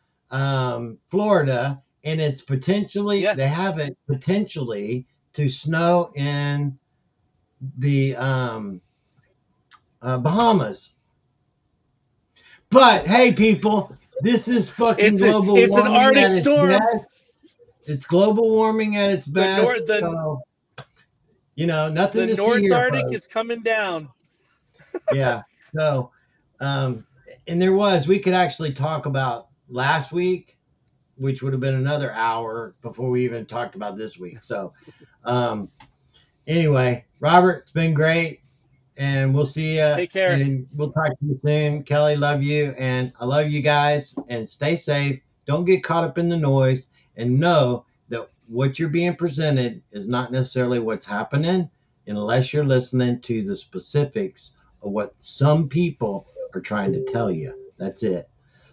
Florida, and it's potentially Yeah. they have it potentially to snow in the Bahamas. But hey, people, this is fucking global it's an warming Arctic at its storm. best. It's global warming at its best. The So, nothing to see North here, Arctic folks. is coming down. Yeah. So, and we could actually talk about last week, which would have been another hour before we even talked about this week. So, anyway, Robert, it's been great. And we'll see you. Take care. And we'll talk to you soon. Kelly, love you. And I love you guys. And stay safe. Don't get caught up in the noise. And know that what you're being presented is not necessarily what's happening unless you're listening to the specifics of what some people are trying to tell you. That's it.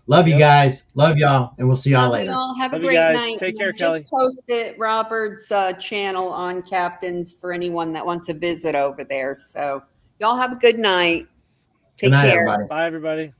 Love you guys. Love y'all. And we'll see y'all Love later. you all. Have a Love you great guys. night. Take care, Just Kelly. posted Robert's channel on Captain's for anyone that wants to visit over there. So y'all have a good night. Take Good night, care. everybody. Bye, everybody.